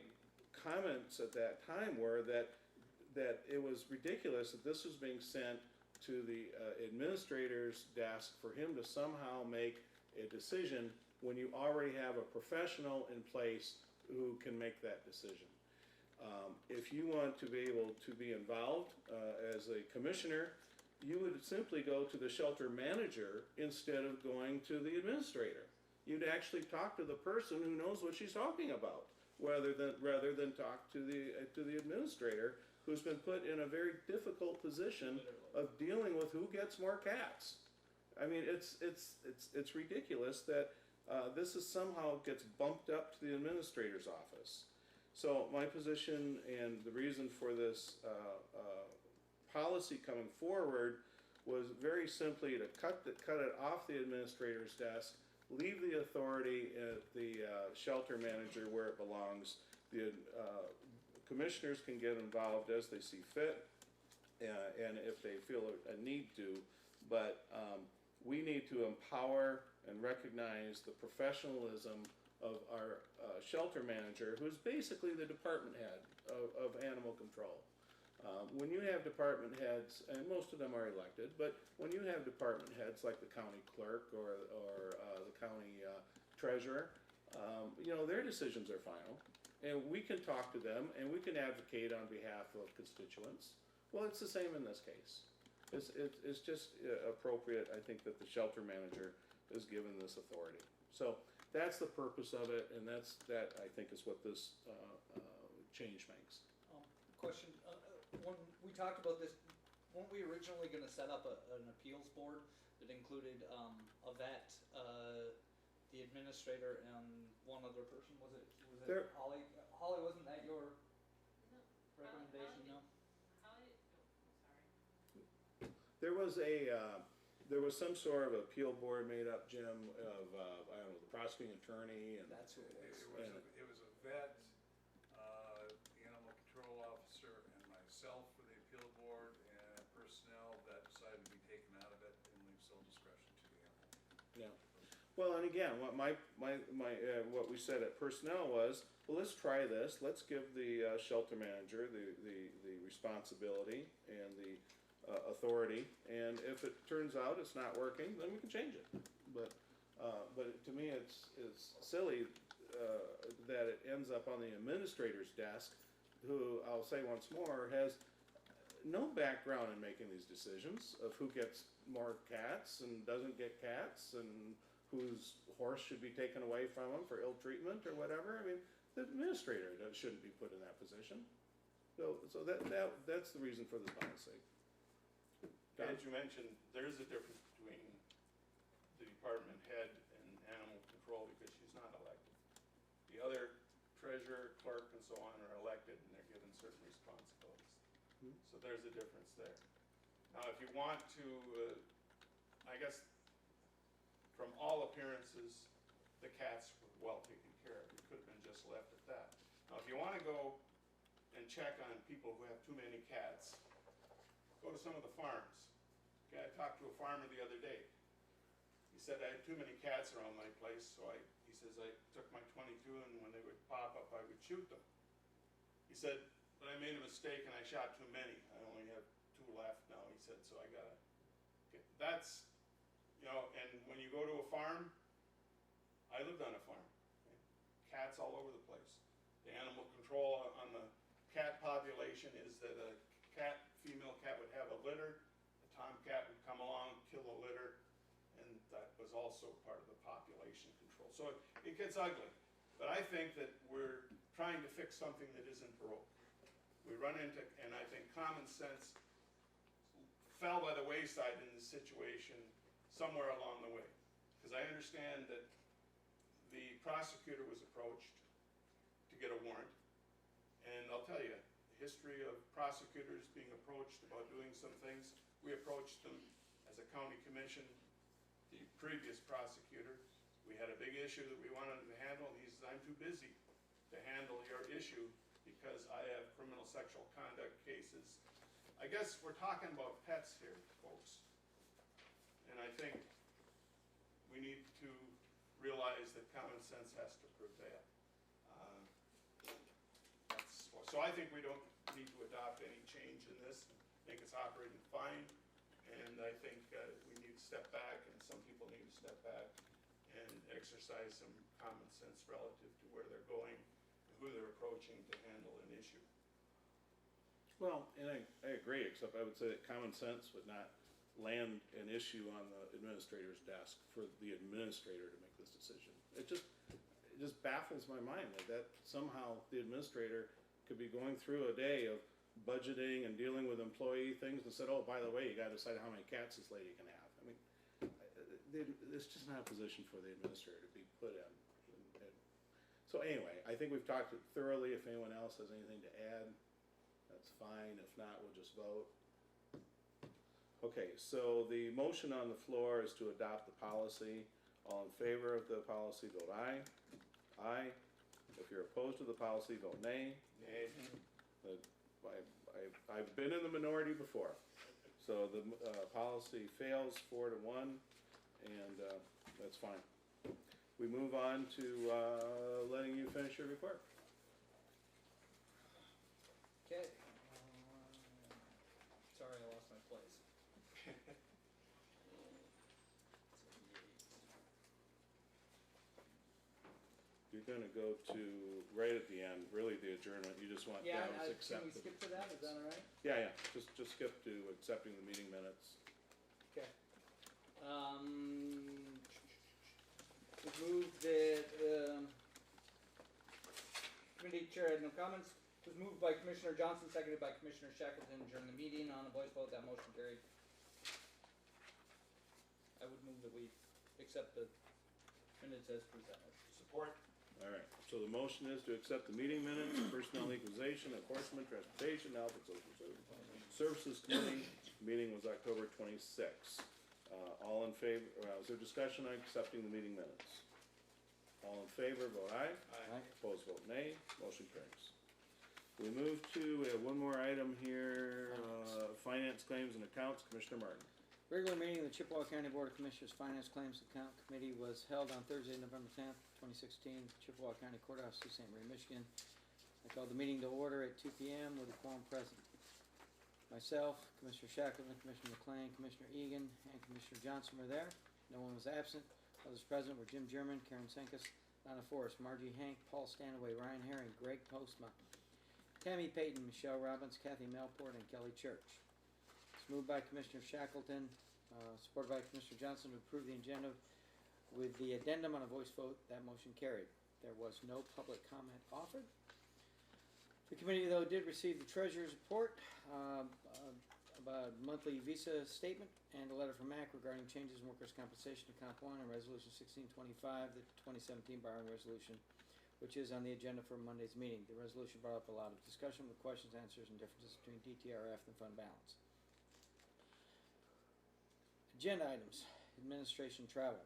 comments at that time were that it was ridiculous that this was being sent to the administrator's desk for him to somehow make a decision when you already have a professional in place who can make that decision. If you want to be able to be involved as a commissioner, you would simply go to the shelter manager instead of going to the administrator. You'd actually talk to the person who knows what she's talking about, rather than talk to the administrator, who's been put in a very difficult position of dealing with who gets more cats. I mean, it's ridiculous that this is somehow gets bumped up to the administrator's office. So my position and the reason for this policy coming forward was very simply to cut it off the administrator's desk, leave the authority at the shelter manager where it belongs. The commissioners can get involved as they see fit, and if they feel a need to, but we need to empower and recognize the professionalism of our shelter manager, who's basically the department head of animal control. When you have department heads, and most of them are elected, but when you have department heads like the county clerk or the county treasurer, you know, their decisions are final. And we can talk to them and we can advocate on behalf of constituents. Well, it's the same in this case. It's just appropriate, I think, that the shelter manager is given this authority. So that's the purpose of it, and that I think is what this change makes. Question, when we talked about this, weren't we originally gonna set up an appeals board that included a vet, the administrator, and one other person? Was it There- Holly? Holly, wasn't that your No. recommendation, no? Sorry. There was some sort of appeal board made up, Jim, of I don't know, the prosecuting attorney and. That's who it was. It was a vet, the animal control officer, and myself for the appeal board, and personnel that decided to be taken out of it and leave sole discretion to the animal. Yeah. Well, and again, what what we said at personnel was, well, let's try this. Let's give the shelter manager the responsibility and the authority, and if it turns out it's not working, then we can change it. But to me, it's silly that it ends up on the administrator's desk, who, I'll say once more, has no background in making these decisions of who gets more cats and doesn't get cats, and whose horse should be taken away from them for ill treatment or whatever. I mean, the administrator shouldn't be put in that position. So that's the reason for this policy. As you mentioned, there is a difference between the department head and animal control because she's not elected. The other treasurer, clerk, and so on are elected and they're given certain responsibilities. Hmm. So there's a difference there. Now, if you want to, I guess, from all appearances, the cats were well taken care of. It could have been just left at that. Now, if you want to go and check on people who have too many cats, go to some of the farms. Okay, I talked to a farmer the other day. He said, I had too many cats around my place, so he says, I took my 22 and when they would pop up, I would shoot them. He said, but I made a mistake and I shot too many. I only have 2 left now, he said, so I gotta, okay, that's, you know, and when you go to a farm, I lived on a farm. Okay? Cats all over the place. The animal control on the cat population is that a female cat would have a litter, a tomcat would come along, kill the litter, and that was also part of the population control. So it gets ugly, but I think that we're trying to fix something that isn't broke. We run into, and I think common sense fell by the wayside in this situation somewhere along the way. Because I understand that the prosecutor was approached to get a warrant, and I'll tell you, history of prosecutors being approached about doing some things. We approached them as a county commission, the previous prosecutor. We had a big issue that we wanted him to handle, and he says, I'm too busy to handle your issue because I have criminal sexual conduct cases. I guess we're talking about pets here, folks. And I think we need to realize that common sense has to prevail. So I think we don't need to adopt any change in this. I think it's operating fine, and I think we need to step back, and some people need to step back and exercise some common sense relative to where they're going and who they're approaching to handle an issue. Well, and I agree, except I would say that common sense would not land an issue on the administrator's desk for the administrator to make this decision. It just baffles my mind that somehow the administrator could be going through a day of budgeting and dealing with employee things and said, oh, by the way, you gotta decide how many cats this lady can have. I mean, it's just not a position for the administrator to be put in. So anyway, I think we've talked it thoroughly. If anyone else has anything to add, that's fine. If not, we'll just vote. Okay, so the motion on the floor is to adopt the policy. All in favor of the policy, vote aye. Aye. If you're opposed to the policy, vote nay. Nay. I've been in the minority before. So the policy fails 4-1, and that's fine. We move on to letting you finish your report. Okay. Sorry, I lost my place. You're gonna go to, right at the end, really the adjournment, you just want, Yeah, to can accept. we skip to that, is that all right? Yeah, just skip to accepting the meeting minutes. Okay. We moved that, committee chair had no comments. It was moved by Commissioner Johnson, seconded by Commissioner Shackleton during the meeting. On a voice vote, that motion carried. I would move that we accept the minutes as presented. Support. All right, so the motion is to accept the meeting minutes, personnel equalization, enforcement, transportation, health, and social services committee. Meeting was October 26th. All in favor, is there discussion on accepting the meeting minutes? All in favor, vote aye. Aye. Opposed, vote nay. Motion carries. We have one more item here, finance claims and accounts, Commissioner Martin. Regular meeting of the Chippewa County Board of Commissioners Finance Claims Account Committee was held on Thursday, November 10th, 2016, Chippewa County Courthouse, Sault Ste. Marie, Michigan. I called the meeting to order at 2 p.m. with a quorum present. Myself, Commissioner Shackleton, Commissioner McLean, Commissioner Egan, and Commissioner Johnson were there. No one was absent. Others present were Jim German, Karen Senkus, Donna Forrest, Margie Hank, Paul Stanaway, Ryan Herring, Greg Postma, Tammy Payton, Michelle Robbins, Kathy Melport, and Kelly Church. It's moved by Commissioner Shackleton, supported by Commissioner Johnson to approve the agenda with the addendum on a voice vote. That motion carried. There was no public comment offered. The committee, though, did receive the treasurer's report, about monthly visa statement and a letter from MAC regarding changes in workers' compensation to Comp 1 and Resolution 1625, the 2017 borrowing resolution, which is on the agenda for Monday's meeting. The resolution brought up a lot of discussion with questions, answers, and differences between DTRF and fund balance. Agenda items, administration travel.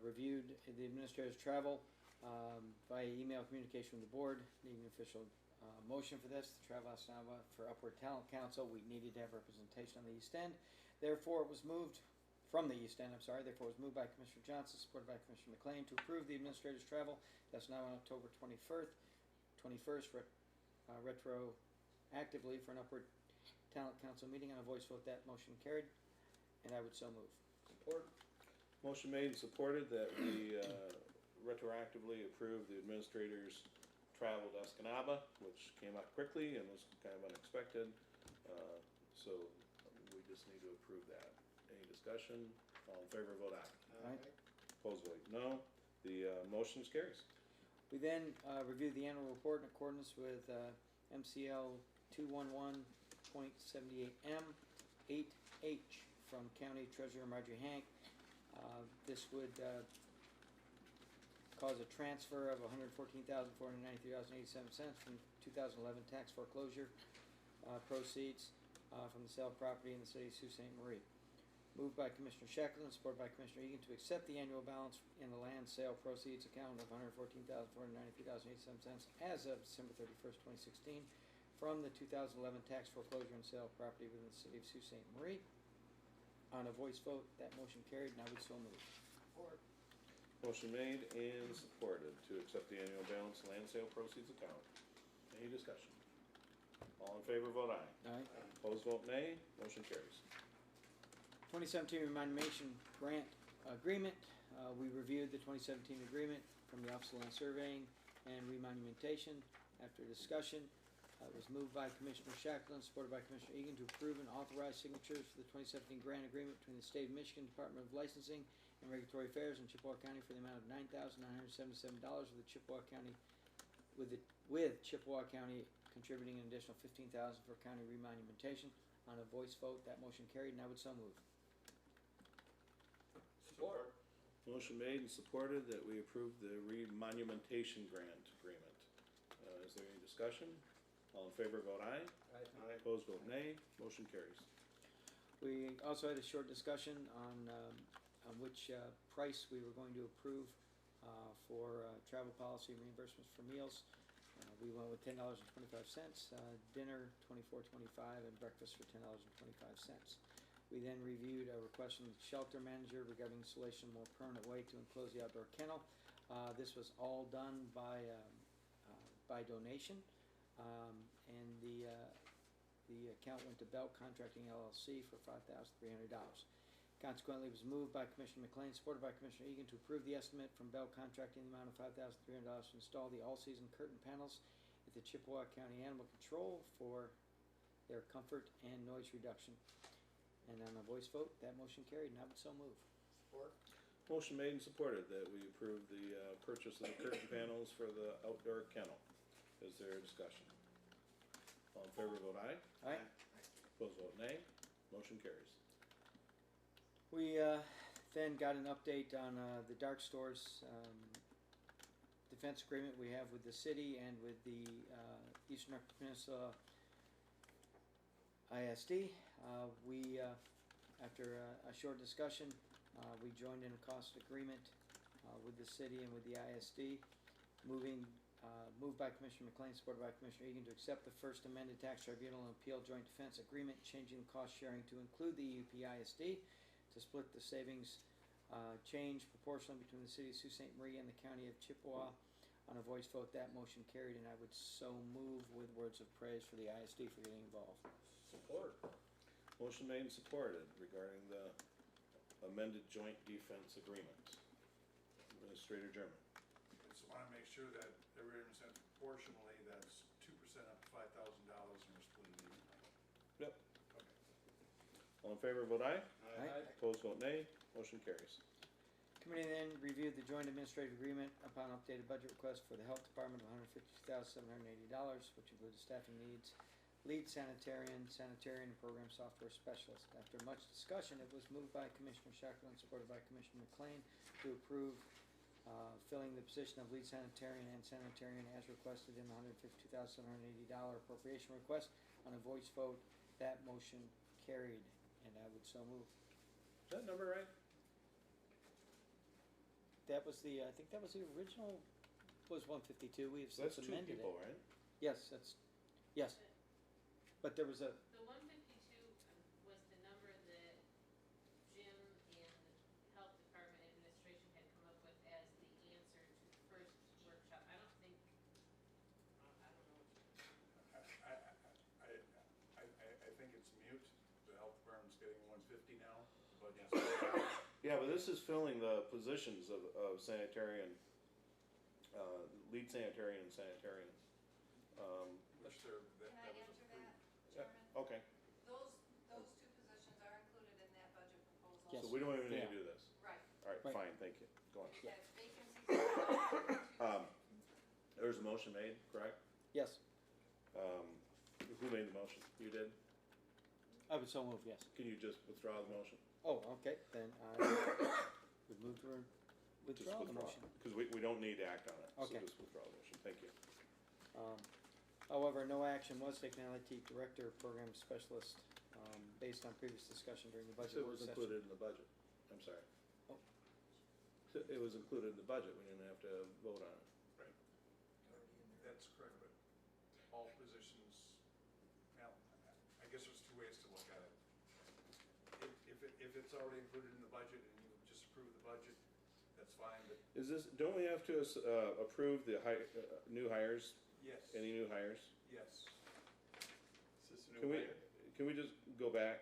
Reviewed the administrator's travel via email communication with the board, needing an official motion for this. The Travel Asnava for Upward Talent Council, we needed to have representation on the East End. Therefore, it was moved from the East End, therefore it was moved by Commissioner Johnson, supported by Commissioner McLean, to approve the administrator's travel. That's now on October 21st, retroactively for an Upward Talent Council meeting. On a voice vote, that motion carried, and I would so move. Support. Motion made and supported that we retroactively approve the administrator's travel to Escanaba, which came up quickly and was kind of unexpected. So we just need to approve that. Any discussion? All in favor, vote aye. Aye. Opposed, vote no. The motion carries. We then reviewed the annual report in accordance with MCL 211.78M 8H from County Treasurer Marjorie Hank. This would cause a transfer of $114,493.87 from 2011 tax foreclosure proceeds from the sale of property in the city of Sault Ste. Marie. Moved by Commissioner Shackleton, supported by Commissioner Egan, to accept the annual balance in the land sale proceeds account of $114,493.87 as of December 31st, 2016 from the 2011 tax foreclosure and sale of property within the city of Sault Ste. Marie. On a voice vote, that motion carried, and I would so move. Support. Motion made and supported to accept the annual balance land sale proceeds account. Any discussion? All in favor, vote aye. Aye. Opposed, vote nay. Motion carries. 2017 Remonumentation Grant Agreement. We reviewed the 2017 agreement from the Office of Land Surveying and Remonumentation. After discussion, it was moved by Commissioner Shackleton, supported by Commissioner Egan, to approve and authorize signatures for the 2017 grant agreement between the State of Michigan Department of Licensing and Regulatory Affairs and Chippewa County for the amount of $9,977 with Chippewa County contributing an additional $15,000 for county remonumentation. On a voice vote, that motion carried, and I would so move. Support. Motion made and supported that we approve the remonumentation grant agreement. Is there any discussion? All in favor, vote aye. Aye. Opposed, vote nay. Motion carries. We also had a short discussion on which price we were going to approve for travel policy reimbursements for meals. We went with $10.25, dinner $24.25, and breakfast for $10.25. We then reviewed a request from the shelter manager regarding installation of a more permanent way to enclose the outdoor kennel. This was all done by donation, and the account went to Bell Contracting LLC for $5,300. Consequently, it was moved by Commissioner McLean, supported by Commissioner Egan, to approve the estimate from Bell Contracting in the amount of $5,300 to install the all-season curtain panels at the Chippewa County Animal Control for their comfort and noise reduction. And on a voice vote, that motion carried, and I would so move. Support. Motion made and supported that we approve the purchase of the curtain panels for the outdoor kennel. Is there a discussion? All in favor, vote aye. Aye. Opposed, vote nay. Motion carries. We then got an update on the dark stores defense agreement we have with the city and with the Eastern Upper Peninsula ISD. After a short discussion, we joined in a cost agreement with the city and with the ISD, moved by Commissioner McLean, supported by Commissioner Egan, to accept the first amended tax tribunal and appeal joint defense agreement, changing the cost sharing to include the UP-ISD, to split the savings change proportionally between the city of Sault Ste. Marie and the county of Chippewa. On a voice vote, that motion carried, and I would so move with words of praise for the ISD for getting involved. Support. Motion made and supported regarding the amended joint defense agreement. Administrator German. Just wanna make sure that every understands proportionally, that's 2% up to $5,000 and we're splitting it. Yep. Okay. All in favor, vote aye. Aye. Opposed, vote nay. Motion carries. Committee then reviewed the joint administrative agreement upon updated budget request for the Health Department of $152,780, which includes staffing needs, lead sanitarian, and program software specialist. After much discussion, it was moved by Commissioner Shackleton, supported by Commissioner McLean, to approve filling the position of lead sanitarian and sanitarian as requested in the $152,780 appropriation request. On a voice vote, that motion carried, and I would so move. Is that number right? That was I think that was the original, was 152. We have That's since two amended people, it. right? Yes, yes. But there was a, The 152 was the number that Jim and the Health Department Administration had come up with as the answer to the first workshop. I don't think, I don't know. I think it's mute. The health department's getting 150 now, but yes. Yeah, but this is filling the positions of sanitarian, lead sanitarian and sanitarian. Which they're, Can I that was answer approved. that, Chairman? Okay, Those two positions are included in that budget proposal. Yes. so we don't even need Yeah. to do this. Right. All right, Right. fine, thank you. Go on. As vacancies. There was a motion made, correct? yes, Who made the motion? You did? I would so move, yes. Can you just withdraw the motion? Oh, okay, then I would move to Just withdraw the motion. Because we don't need to act on it, so Okay. just withdraw the motion, thank you. However, no action was taken on IT Director Program Specialist, based on previous discussion during the budget It work was session. included in the budget, I'm sorry. Oh. It was included in the budget, we didn't have to vote on it. That's correct, but all positions, now, I guess there's two ways to look at it. If it's already included in the budget and you just approve the budget, that's fine, but Is this, don't we have to approve the new hires, yes, any new hires? yes. Is this a Can new we, way? can we just go back?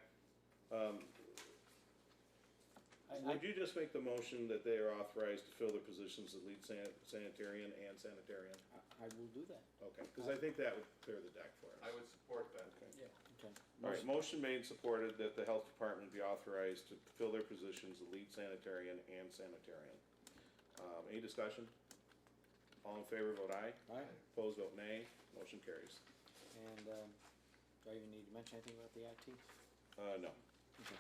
Would you just make the motion that they are authorized to fill their positions of lead sanitarian and sanitarian? I will do that. Okay, because I think that would clear the deck for us. I would support that. Okay. Okay. All right, motion made, supported that the health department be authorized to fill their positions of lead sanitarian and sanitarian. Any discussion? All in favor, vote aye. All right, Opposed, vote nay. Motion carries. and, do I even need to mention anything about the IT? No. Okay.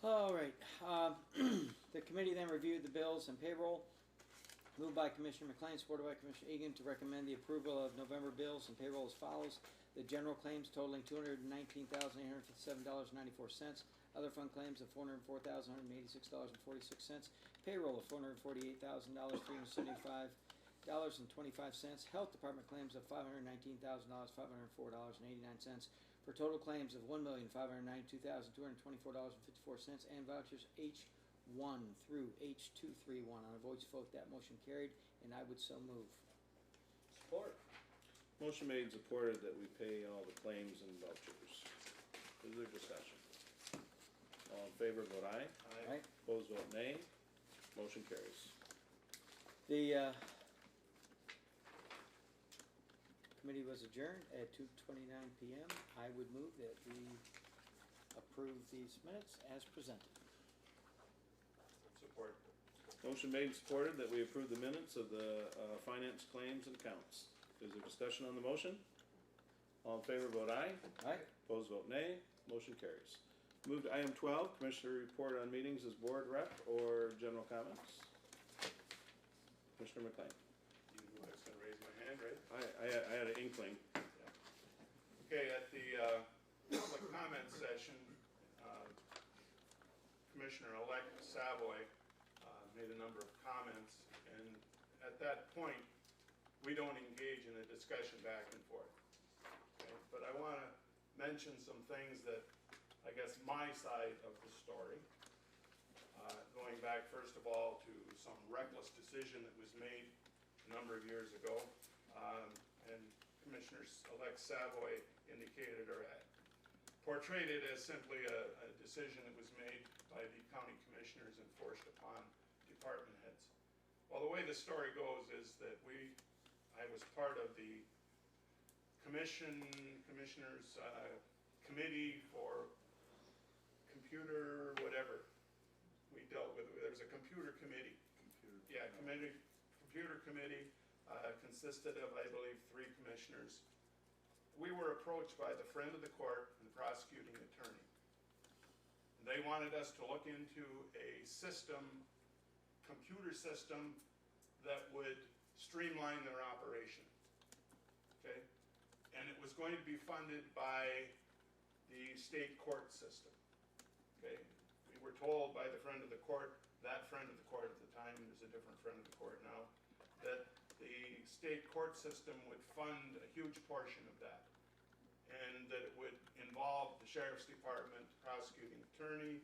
All right, the committee then reviewed the bills and payroll. Moved by Commissioner McLean, supported by Commissioner Egan, to recommend the approval of November bills and payroll as follows. The general claims totaling $219,857.94. Other fund claims of $404,186.46. Payroll of $448,000, $375.25. Health Department claims of $519,000, $504.89. For total claims of $1,592,224.54, and vouchers H1 through H231. On a voice vote, that motion carried, and I would so move. Support. Motion made and supported that we pay all the claims and vouchers. Is there discussion? All in favor, vote aye. Right? Opposed, vote nay. Motion carries. The committee was adjourned at 2:29 p.m. I would move that we approve these minutes as presented. Support. Motion made and supported that we approve the minutes of the finance claims and accounts. Is there discussion on the motion? All in favor, vote aye. Right? Opposed, vote nay. Motion carries. Move to item 12, Commissioner report on meetings as board rep or general comments. Commissioner McLean. You knew I was gonna raise my hand, right? I had an inkling. Okay, at the public comment session, Commissioner-elect Savoy made a number of comments, and at that point, we don't engage in a discussion back and forth. Okay? But I want to mention some things that, I guess, my side of the story, going back first of all to some reckless decision that was made a number of years ago, and Commissioner-elect Savoy indicated or portrayed it as simply a decision that was made by the county commissioners and forced upon department heads. Well, the way the story goes is that I was part of the commissioners committee for computer whatever. We dealt with, there's was a computer committee. Yeah, computer committee, consisted of, I believe, 3 commissioners. We were approached by the friend of the court and the prosecuting attorney. They wanted us to look into a system, computer system, that would streamline their operation, okay? And it was going to be funded by the state court system, okay? We were told by the friend of the court, that friend of the court at the time, there's a different friend of the court now, that the state court system would fund a huge portion of that. And that it would involve the sheriff's department, prosecuting attorney,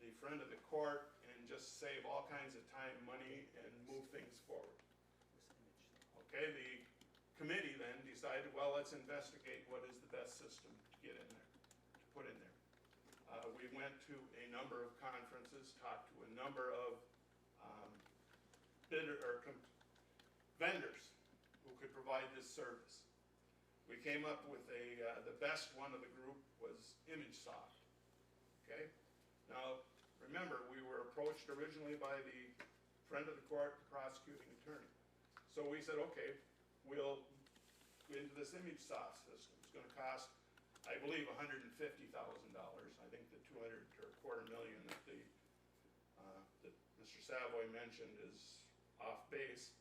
the friend of the court, and just save all kinds of time, money, and move things forward. Okay, the committee then decided, well, let's investigate what is the best system to get in there, to put in there. We went to a number of conferences, talked to a number of vendors who could provide this service. We came up with the best one of the group was ImageSoft, okay? Now, remember, we were approached originally by the friend of the court, the prosecuting attorney. So we said, okay, we'll go into this ImageSoft system. It's gonna cost, I believe, $150,000. I think the 200 or $250,000 that Mr. Savoy mentioned is off base.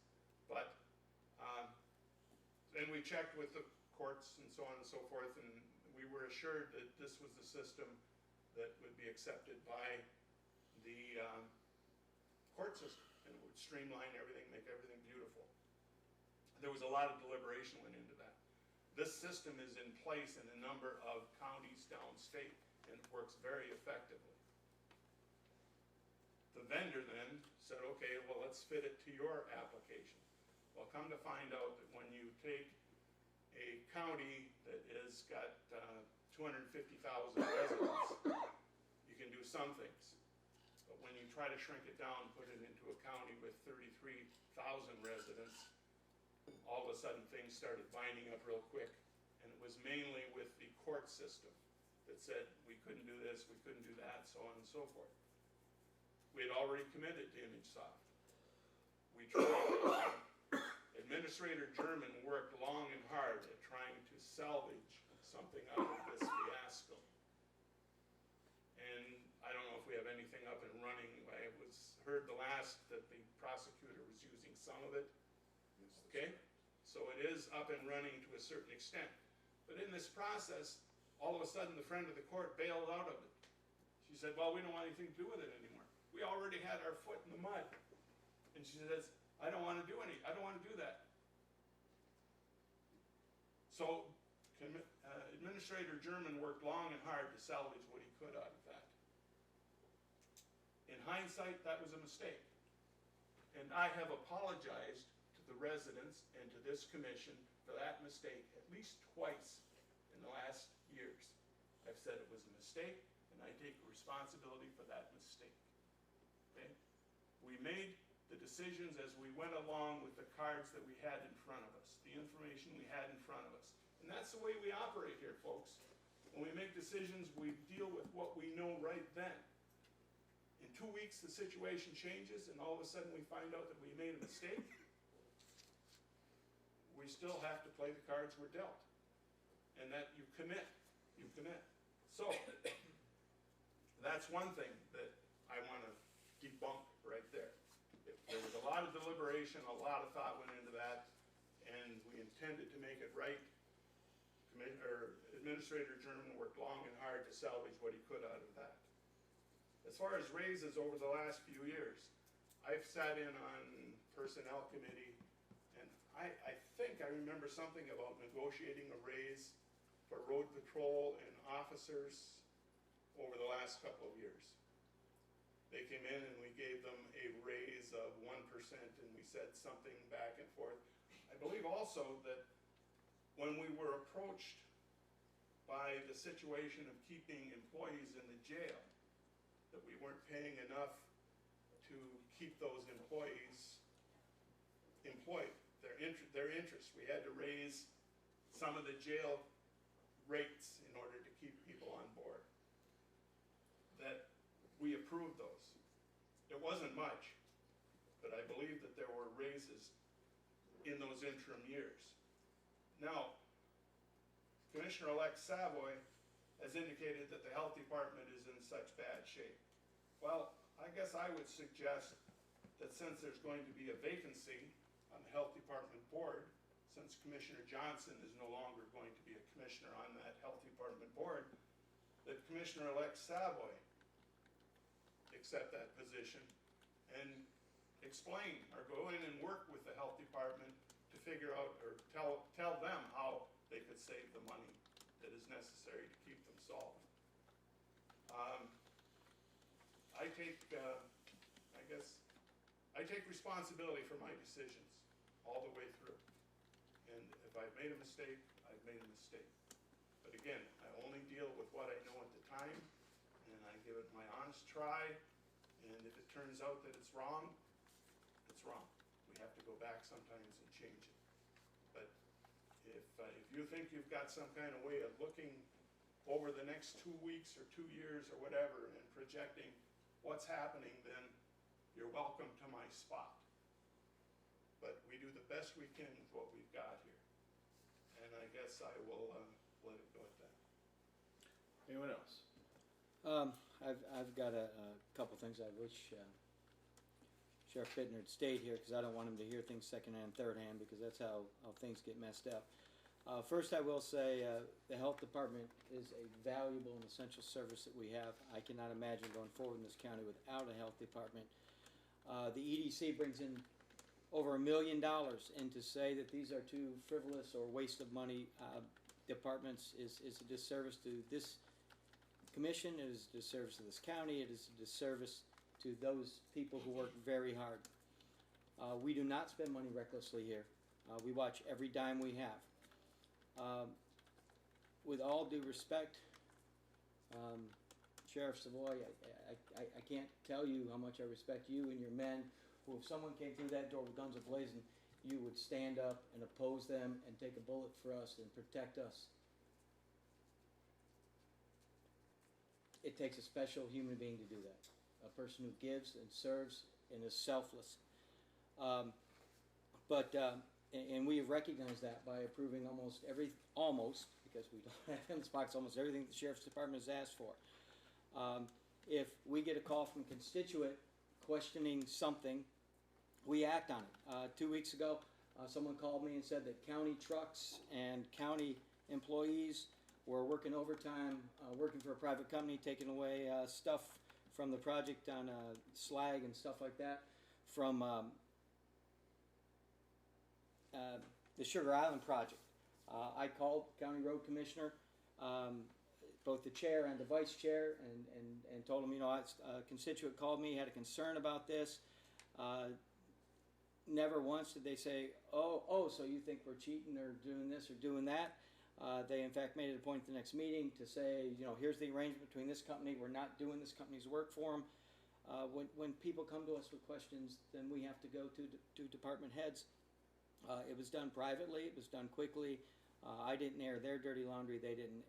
But then we checked with the courts and so on and so forth, and we were assured that this was the system that would be accepted by the court system, and it would streamline everything, make everything beautiful. There was a lot of deliberation went into that. This system is in place in a number of counties downstate, and it works very effectively. The vendor then said, okay, well, let's fit it to your application. Well, come to find out that when you take a county that has got 250,000 residents, you can do some things. But when you try to shrink it down, put it into a county with 33,000 residents, all of a sudden things started binding up real quick. And it was mainly with the court system that said we couldn't do this, we couldn't do that, so on and so forth. We had already committed to ImageSoft. We tried. Administrator German worked long and hard at trying to salvage something out of this fiasco. And I don't know if we have anything up and running. I heard the last that the prosecutor was using some of it. Okay? So it is up and running to a certain extent. But in this process, all of a sudden the friend of the court bailed out of it. She said, well, we don't want anything to do with it anymore. We already had our foot in the mud. And she says, I don't want to do that. So Administrator German worked long and hard to salvage what he could out of that. In hindsight, that was a mistake. And I have apologized to the residents and to this commission for that mistake at least twice in the last years. I've said it was a mistake, and I take responsibility for that mistake. Okay? We made the decisions as we went along with the cards that we had in front of us, the information we had in front of us. And that's the way we operate here, folks. When we make decisions, we deal with what we know right then. In 2 weeks, the situation changes, and all of a sudden we find out that we made a mistake. We still have to play the cards we're dealt. And that you commit. You commit. So, that's one thing that I want to debunk right there. There was a lot of deliberation, a lot of thought went into that, and we intended to make it right. Administrator German worked long and hard to salvage what he could out of that. As far as raises over the last few years, I've sat in on personnel committee, and I think I remember something about negotiating a raise for road patrol and officers over the last couple of years. They came in and we gave them a raise of 1%, and we said something back and forth. I believe also that when we were approached by the situation of keeping employees in the jail, that we weren't paying enough to keep those employees employed, their interest. We had to raise some of the jail rates in order to keep people on board. That we approved those. It wasn't much, but I believe that there were raises in those interim years. Now, Commissioner-elect Savoy has indicated that the health department is in such bad shape. Well, I guess I would suggest that since there's going to be a vacancy on the health department board, since Commissioner Johnson is no longer going to be a commissioner on that health department board, that Commissioner-elect Savoy accept that position and explain or go in and work with the health department to figure out or tell them how they could save the money that is necessary to keep them solvent. I take responsibility for my decisions all the way through. And if I've made a mistake, I've made a mistake. But again, I only deal with what I know at the time, and I give it my honest try, and if it turns out that it's wrong, it's wrong. We have to go back sometimes and change it. But if you think you've got some kind of way of looking over the next 2 weeks or 2 years or whatever and projecting what's happening, then you're welcome to my spot. But we do the best we can with what we've got here. And I guess I will let it go at that. Anyone else? I've got a couple things I wish Sheriff Bittner had stayed here, because I don't want him to hear things secondhand, third-hand, because that's how things get messed up. First, I will say the health department is a valuable and essential service that we have. I cannot imagine going forward in this county without a health department. The EDC brings in over $1 million, and to say that these are two frivolous or waste of money departments is a disservice to this commission, it is a disservice to this county, it is a disservice to those people who work very hard. We do not spend money recklessly here. We watch every dime we have. With all due respect, Sheriff Savoy, I can't tell you how much I respect you and your men, who if someone came through that door with guns a-blazing, you would stand up and oppose them and take a bullet for us and protect us. It takes a special human being to do that. A person who gives and serves and is selfless. And we have recognized that by approving almost, because we don't have in this box, almost everything the Sheriff's Department has asked for. If we get a call from a constituent questioning something, we act on it. 2 weeks ago, someone called me and said that county trucks and county employees were working overtime, working for a private company, taking away stuff from the project on slag and stuff like that from the Sugar Island project. I called County Road Commissioner, both the chair and the vice chair, and told him, a constituent called me, had a concern about this. Never once did they say, oh, so you think we're cheating or doing this or doing that. They in fact made it a point at the next meeting to say, here's the arrangement between this company, we're not doing this company's work for them. When people come to us with questions, then we have to go to department heads. It was done privately, it was done quickly. I didn't air their dirty laundry, they didn't.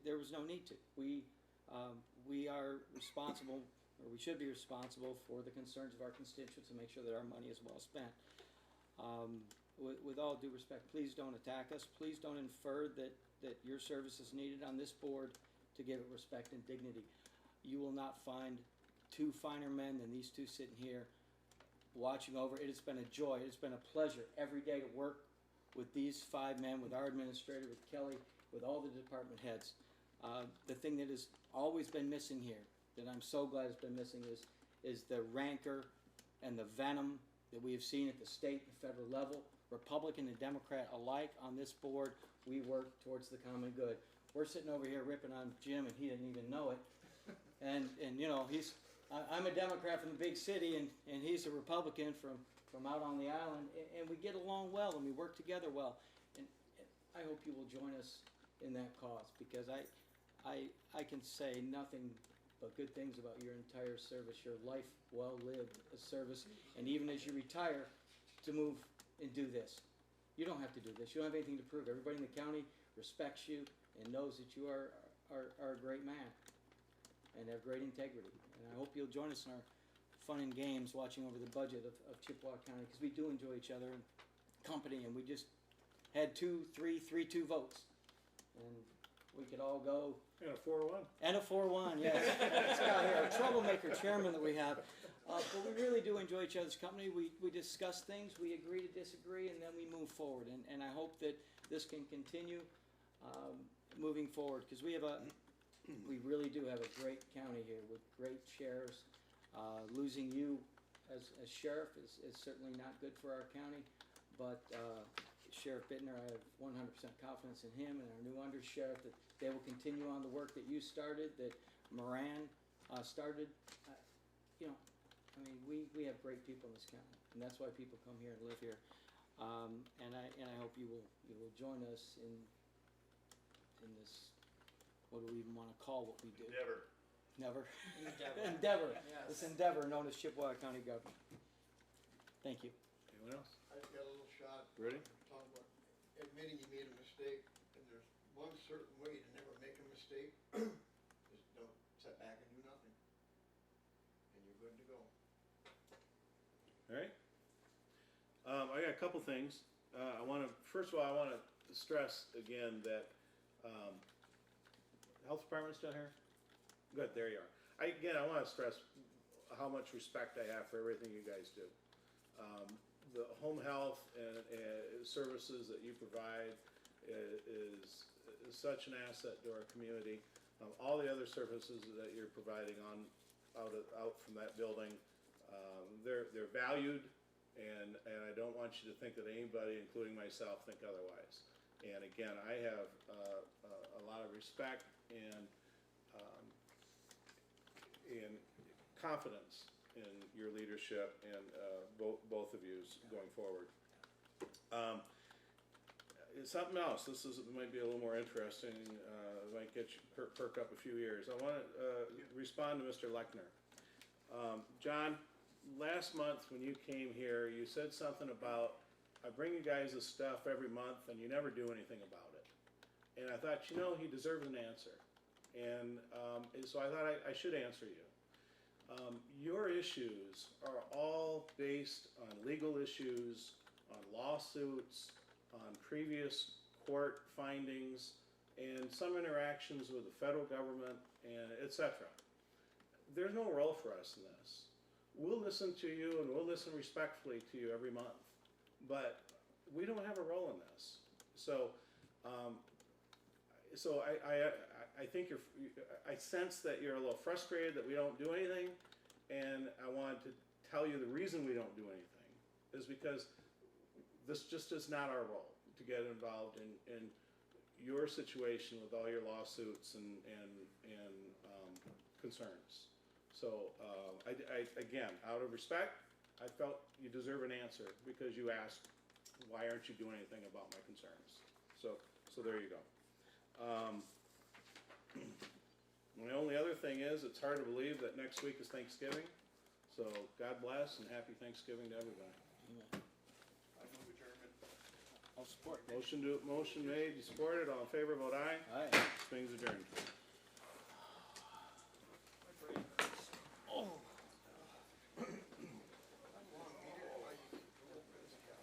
There was no need to. We are responsible, or we should be responsible for the concerns of our constituents and make sure that our money is well spent. With all due respect, please don't attack us. Please don't infer that your service is needed on this board to give it respect and dignity. You will not find two finer men than these two sitting here watching over. It has been a joy. It's been a pleasure every day to work with these 5 men, with our administrator, with Kelly, with all the department heads. The thing that has always been missing here, that I'm so glad has been missing, is the rancor and the venom that we have seen at the state and federal level. Republican and Democrat alike on this board, we work towards the common good. We're sitting over here ripping on Jim, and he didn't even know it. And I'm a Democrat from the big city, and he's a Republican from out on the island, and we get along well, and we work together well. And I hope you will join us in that cause, because I can say nothing but good things about your entire service, your life well lived service, and even as you retire, to move and do this. You don't have to do this. You don't have anything to prove. Everybody in the county respects you and knows that you are a great man. and have great integrity. And I hope you'll join us in our fun and games watching over the budget of Chippewa County, because we do enjoy each other and company, and we just had 3-2 votes. And we could all go. And a 4-1. And a 4-1, yes. Scott here, a troublemaker chairman that we have. But we really do enjoy each other's company. We discuss things, we agree to disagree, and then we move forward. And I hope that this can continue moving forward, because we really do have a great county here with great sheriffs. Losing you as sheriff is certainly not good for our county, but Sheriff Bittner, I have 100% confidence in him and our new undersheriff that they will continue on the work that you started, that Moran started. We have great people in this county, and that's why people come here and live here. And I hope you will join us in this. What do we even want to call what we do? Endeavor. Endeavor. Yes. This endeavor known as Chippewa County government. Thank you. Anyone else? I just got a little shot. Ready? Talking about admitting you made a mistake, and there's one certain way to never make a mistake. Just don't sit back and do nothing. And you're good to go. All right. I got a couple things. First of all, I want to stress again that health department's down here. Good, there you are. I want to stress how much respect I have for everything you guys do. The home health and services that you provide is such an asset to our community. All the other services that you're providing out from that building, they're valued, and I don't want you to think that anybody, including myself, think otherwise. And again, I have a lot of respect and confidence in your leadership and both of you going forward. Something else. This might be a little more interesting. Might get you perk up a few years. I want to respond to Mr. Lechner. John, last month when you came here, you said something about, I bring you guys this stuff every month and you never do anything about it. And I thought, he deserves an answer. And so I thought I should answer you. Your issues are all based on legal issues, on lawsuits, on previous court findings, and some interactions with the federal government, and etc. There's no role for us in this. We'll listen to you and we'll listen respectfully to you every month, but we don't have a role in this. So, I think I sense that you're a little frustrated that we don't do anything, and I wanted to tell you the reason we don't do anything is because this just is not our role to get involved in your situation with all your lawsuits and concerns. So again, out of respect, I felt you deserve an answer because you asked, why aren't you doing anything about my concerns? So there you go. My only other thing is, it's hard to believe that next week is Thanksgiving. So God bless and happy Thanksgiving to everybody. I move adjournment. I'll support. Motion made, you supported, all in favor, vote aye. Aye. This meeting's adjourned.